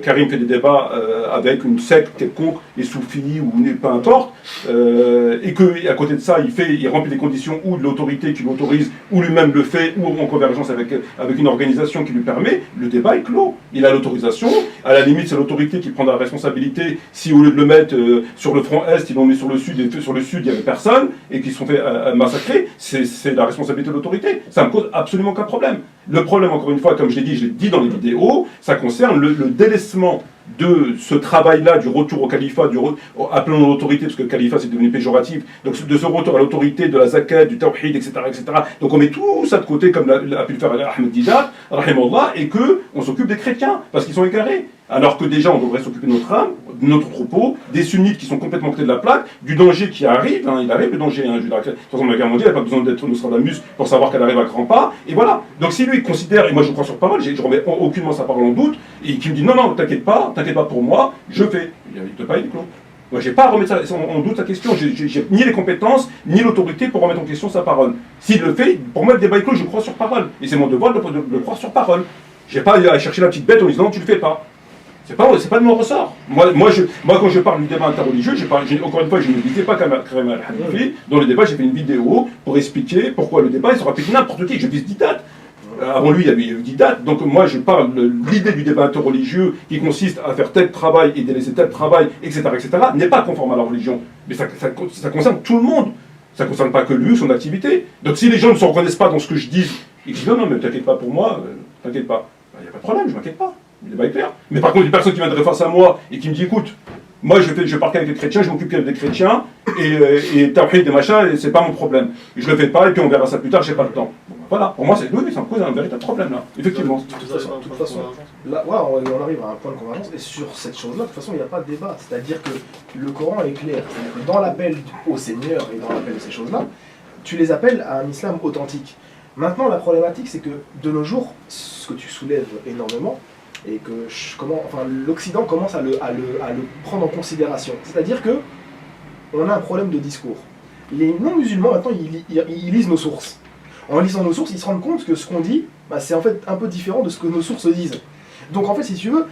Karim fait des débats avec une secte quelconque, les soufis ou peu importe, et qu'à côté de ça, il remplit des conditions ou de l'autorité qui l'autorise, ou lui-même le fait, ou en convergence avec une organisation qui lui permet, le débat est clos. Il a l'autorisation, à la limite, c'est l'autorité qui prend la responsabilité si au lieu de le mettre sur le front Est, ils l'ont mis sur le Sud, et sur le Sud, il n'y avait personne, et qu'ils se sont fait massacrer, c'est la responsabilité de l'autorité. Ça ne me cause absolument aucun problème. Le problème, encore une fois, comme je l'ai dit dans les vidéos, ça concerne le délaissement de ce travail-là, du retour au califat, appelons l'autorité, parce que le califat c'est devenu péjoratif, donc de ce retour à l'autorité, de la zakat, du tawhid, etc., etc. Donc on met tout ça de côté, comme a pu le faire Ahmed Didat, rahimallah, et qu'on s'occupe des chrétiens, parce qu'ils sont égarés. Alors que déjà, on devrait s'occuper de notre âme, de notre troupeau, des sunnites qui sont complètement côté de la plaque, du danger qui arrive, il arrive le danger. De toute façon, la guerre mondiale, il n'y a pas besoin d'être Nostradamus pour savoir qu'elle arrive à grands pas, et voilà. Donc si lui, il considère, et moi je crois sur parole, je ne remets aucunement sa parole en doute, et qui me dit non, t'inquiète pas pour moi, je fais. Il ne pas, il est clos. Moi, je n'ai pas à remettre en doute sa question, j'ai ni les compétences, ni l'autorité pour remettre en question sa parole. S'il le fait, pour moi, le débat est clos, je crois sur parole. Et c'est mon devoir de le croire sur parole. Je n'ai pas à chercher la petite bête en disant non, tu ne le fais pas. C'est pas de mon ressort. Moi, quand je parle du débat interreligieux, encore une fois, je ne disais pas Karim al-Hanifi. Dans le débat, j'ai fait une vidéo pour expliquer pourquoi le débat, il sera appliqué n'importe qui. Je vise Didat. Avant lui, il y avait eu Didat. Donc moi, je parle de l'idée du débat interreligieux qui consiste à faire tel travail et délaisser tel travail, etc., n'est pas conforme à la religion. Mais ça concerne tout le monde. Ça ne concerne pas que lui ou son activité. Donc si les gens ne se reconnaissent pas dans ce que je dis, et qu'ils disent non, mais t'inquiète pas pour moi, t'inquiète pas. Il n'y a pas de problème, je m'inquiète pas. Le débat est clair. Mais par contre, une personne qui viendrait face à moi et qui me dit écoute, moi je parle qu'avec les chrétiens, je m'occupe qu'avec des chrétiens, et tawhid des machins, c'est pas mon problème. Je le fais pas, et puis on verra ça plus tard, j'ai pas le temps. Bon, voilà, pour moi, oui, ça me cause un véritable problème là, effectivement. De toute façon, là, on arrive à un point de convergence, et sur cette chose-là, de toute façon, il n'y a pas de débat. C'est-à-dire que le Coran est clair. C'est-à-dire que dans l'appel au Seigneur et dans l'appel de ces choses-là, tu les appelles à un islam authentique. Maintenant, la problématique, c'est que de nos jours, ce que tu soulèves énormément, et que l'Occident commence à le prendre en considération. C'est-à-dire que on a un problème de discours. Les non-musulmans, maintenant, ils lisent nos sources. En lisant nos sources, ils se rendent compte que ce qu'on dit, c'est en fait un peu différent de ce que nos sources disent. Donc en fait, si tu veux,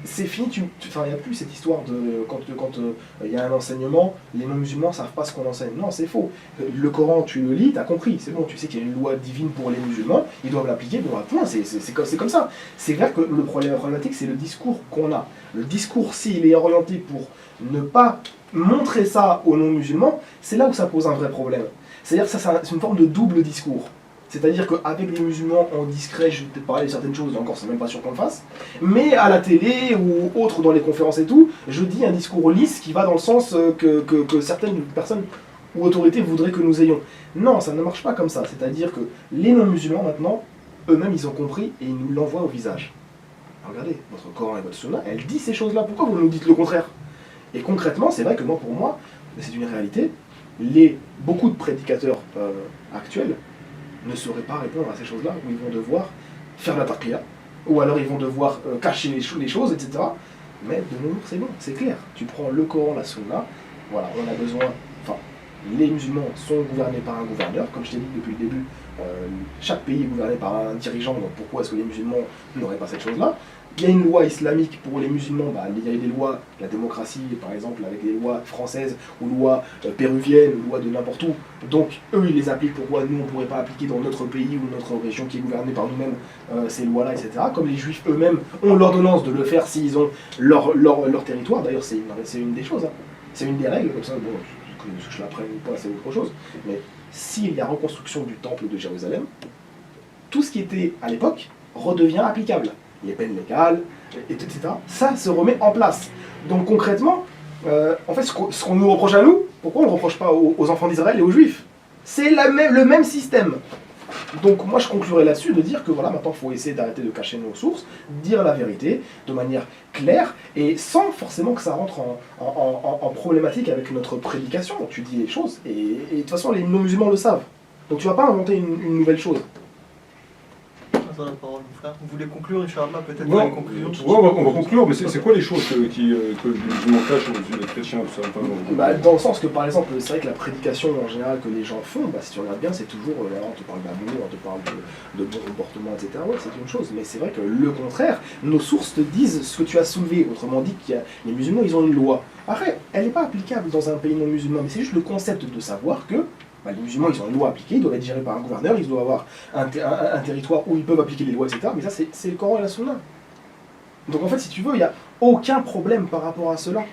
c'est fini, enfin, il n'y a plus cette histoire de quand il y a un enseignement, les non-musulmans ne savent pas ce qu'on enseigne. Non, c'est faux. Le Coran, tu le lis, tu as compris, c'est bon, tu sais qu'il y a une loi divine pour les musulmans, ils doivent l'appliquer, bon, point, c'est comme ça. C'est vrai que la problématique, c'est le discours qu'on a. Le discours, s'il est orienté pour ne pas montrer ça aux non-musulmans, c'est là où ça pose un vrai problème. C'est-à-dire que ça, c'est une forme de double discours. C'est-à-dire qu'avec les musulmans en discret, je vais peut-être parler de certaines choses, encore c'est même pas sûr qu'on le fasse, mais à la télé ou autre dans les conférences et tout, je dis un discours lisse qui va dans le sens que certaines personnes ou autorités voudraient que nous ayons. Non, ça ne marche pas comme ça. C'est-à-dire que les non-musulmans maintenant, eux-mêmes ils ont compris et ils nous l'envoient au visage. Regardez, votre Coran et votre Sunna, elle dit ces choses-là, pourquoi vous nous dites le contraire? Et concrètement, c'est vrai que pour moi, c'est une réalité, beaucoup de prédicateurs actuels ne sauraient pas répondre à ces choses-là, où ils vont devoir faire la taqiyya, ou alors ils vont devoir cacher les choses, etc. Mais de nos jours, c'est bon, c'est clair. Tu prends le Coran, la Sunna, voilà, on a besoin, enfin, les musulmans sont gouvernés par un gouverneur, comme je t'ai dit depuis le début, chaque pays est gouverné par un dirigeant, donc pourquoi est-ce que les musulmans n'auraient pas cette chose-là? Il y a une loi islamique pour les musulmans, il y a des lois, la démocratie par exemple, avec les lois françaises, ou lois péruviennes, ou lois de n'importe où. Donc eux ils les appliquent, pourquoi nous on ne pourrait pas appliquer dans notre pays ou notre région qui est gouvernée par nous-mêmes ces lois-là, etc. Comme les juifs eux-mêmes ont l'ordonnance de le faire s'ils ont leur territoire, d'ailleurs c'est une des choses, hein. C'est une des règles, comme ça, bon, que je l'apprenne ou pas c'est autre chose, mais s'il y a reconstruction du temple de Jérusalem, tout ce qui était à l'époque redevient applicable. Les peines légales, etc. Ça se remet en place. Donc concrètement, en fait, ce qu'on nous reproche à nous, pourquoi on ne le reproche pas aux enfants d'Israël et aux Juifs? C'est le même système. Donc moi je conclurai là-dessus de dire que voilà, maintenant il faut essayer d'arrêter de cacher nos sources, dire la vérité de manière claire et sans forcément que ça rentre en problématique avec notre prédication. Tu dis les choses et de toute façon les non-musulmans le savent. Donc tu ne vas pas inventer une nouvelle chose. La parole, mon frère. Vous voulez conclure, Inch'Allah, peut-être Ouais, une conclusion on va conclure, mais c'est quoi les choses que les musulmans cachent aux yeux des chrétiens, tout ça, dans le sens que, par exemple, c'est vrai que la prédication en général que les gens font, si tu regardes bien, c'est toujours, on te parle d'amour, on te parle de bon comportement, etc. Ouais, c'est une chose, mais c'est vrai que le contraire, nos sources te disent ce que tu as soulevé. Autrement dit, les musulmans, ils ont une loi. Après, elle n'est pas applicable dans un pays non musulman, mais c'est juste le concept de savoir que les musulmans, ils ont une loi appliquée, ils doivent être gérés par un gouverneur, ils doivent avoir un territoire où ils peuvent appliquer les lois, etc. Mais ça, c'est le Coran et la Sunna. Donc en fait, si tu veux, il n'y a aucun problème par rapport à cela.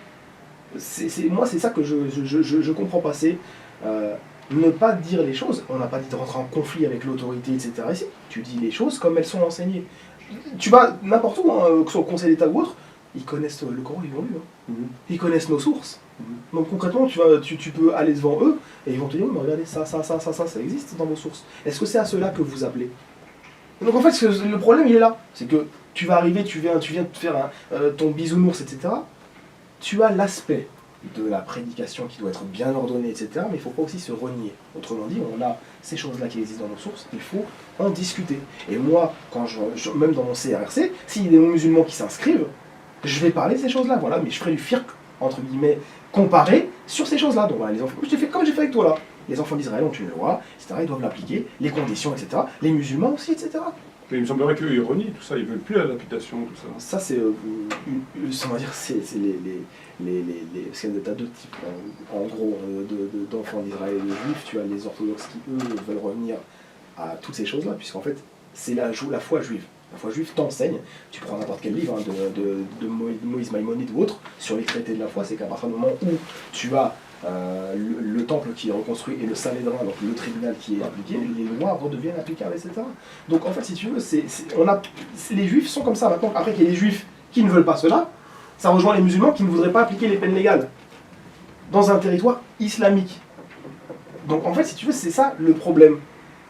Moi, c'est ça que je comprends pas. C'est ne pas dire les choses. On n'a pas dit de rentrer en conflit avec l'autorité, etc. Ici, tu dis les choses comme elles sont enseignées. Tu vas n'importe où, hein, que ce soit au Conseil d'État ou autre, ils connaissent le Coran, ils l'ont lu. Hein. Ils connaissent nos sources. Donc concrètement, tu peux aller devant eux et ils vont te dire, mais regardez, ça existe dans vos sources. Est-ce que c'est à cela que vous appelez? Donc en fait, le problème, il est là. C'est que tu vas arriver, tu viens te faire ton bisounours, etc. Tu as l'aspect de la prédication qui doit être bien ordonnée, etc. Mais il ne faut pas aussi se renier. Autrement dit, on a ces choses-là qui existent dans nos sources, il faut en discuter. Et moi, même dans mon CRRC, s'il y a des non-musulmans qui s'inscrivent, je vais parler de ces choses-là, voilà, mais je ferai du firq, entre guillemets, comparé sur ces choses-là. Donc voilà, les enfants, comme j'ai fait avec toi là. Les enfants d'Israël ont une loi, etc. Ils doivent l'appliquer, les conditions, etc. Les musulmans aussi, etc. Mais il me semblerait qu'eux, ils renient tout ça, ils veulent plus l'application, tout ça. Ça, c'est, on va dire, c'est parce qu'il y a deux types, en gros, d'enfants d'Israël et de juifs. Tu as les orthodoxes qui, eux, veulent revenir à toutes ces choses-là, puisqu'en fait, c'est la foi juive. La foi juive t'enseigne, tu prends n'importe quel livre, hein, de Moïse Maïmonide ou autre, sur les traités de la foi, c'est qu'à partir du moment où tu as le temple qui est reconstruit et le Sanhédrin, donc le tribunal qui est appliqué, les lois redeviennent applicables, etc. Donc en fait, si tu veux, les juifs sont comme ça maintenant. Après qu'il y ait les juifs qui ne veulent pas cela, ça rejoint les musulmans qui ne voudraient pas appliquer les peines légales dans un territoire islamique. Donc en fait, si tu veux, c'est ça le problème.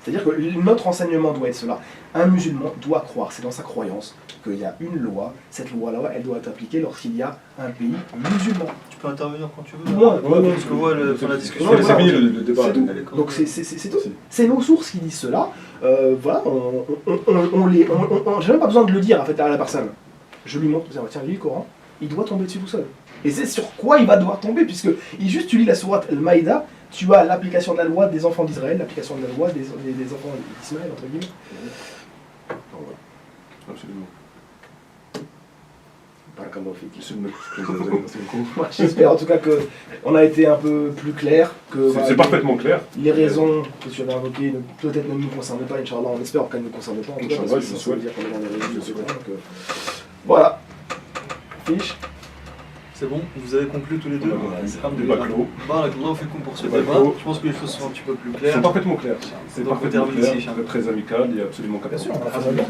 C'est-à-dire que notre enseignement doit être cela. Un musulman doit croire, c'est dans sa croyance, qu'il y a une loi. Cette loi-là, elle doit être appliquée lorsqu'il y a un pays musulman. Tu peux intervenir quand tu veux. Moi, parce que la discussion. C'est fini le débat. C'est tout. Donc c'est tout. C'est nos sources qui disent cela. Voilà, j'ai même pas besoin de le dire en fait, à la personne. Je lui montre, tiens, lis le Coran, il doit tomber dessus tout seul. Et c'est sur quoi il va devoir tomber, puisque juste tu lis la sourate Al-Maïda, tu as l'application de la loi des enfants d'Israël, l'application de la loi des enfants d'Ismaël, entre guillemets. Absolument. Barakallahu fik. C'est J'espère en tout cas qu'on a été un peu plus clair, que voilà, parfaitement clair. les raisons que tu avais invoquées peut-être ne nous concernent pas, Inch'Allah, on espère qu'elles ne nous concernent pas, en tout cas, Inch'Allah, parce que je vous ça veut souhaite. dire qu'on est dans les raisons, etc. Donc, voilà. Fiche. C'est bon, vous avez conclu tous les deux. Débat clos. Barakallahu fikum pour ce Débat débat. clos. Je pense que les choses sont un petit peu plus Ils claires. sont parfaitement clairs. C'est Donc, on parfaitement termine clair, ici, Inch'Allah. très amical, il y a absolument Bien qu'à sûr, prendre. on a fait ça bien.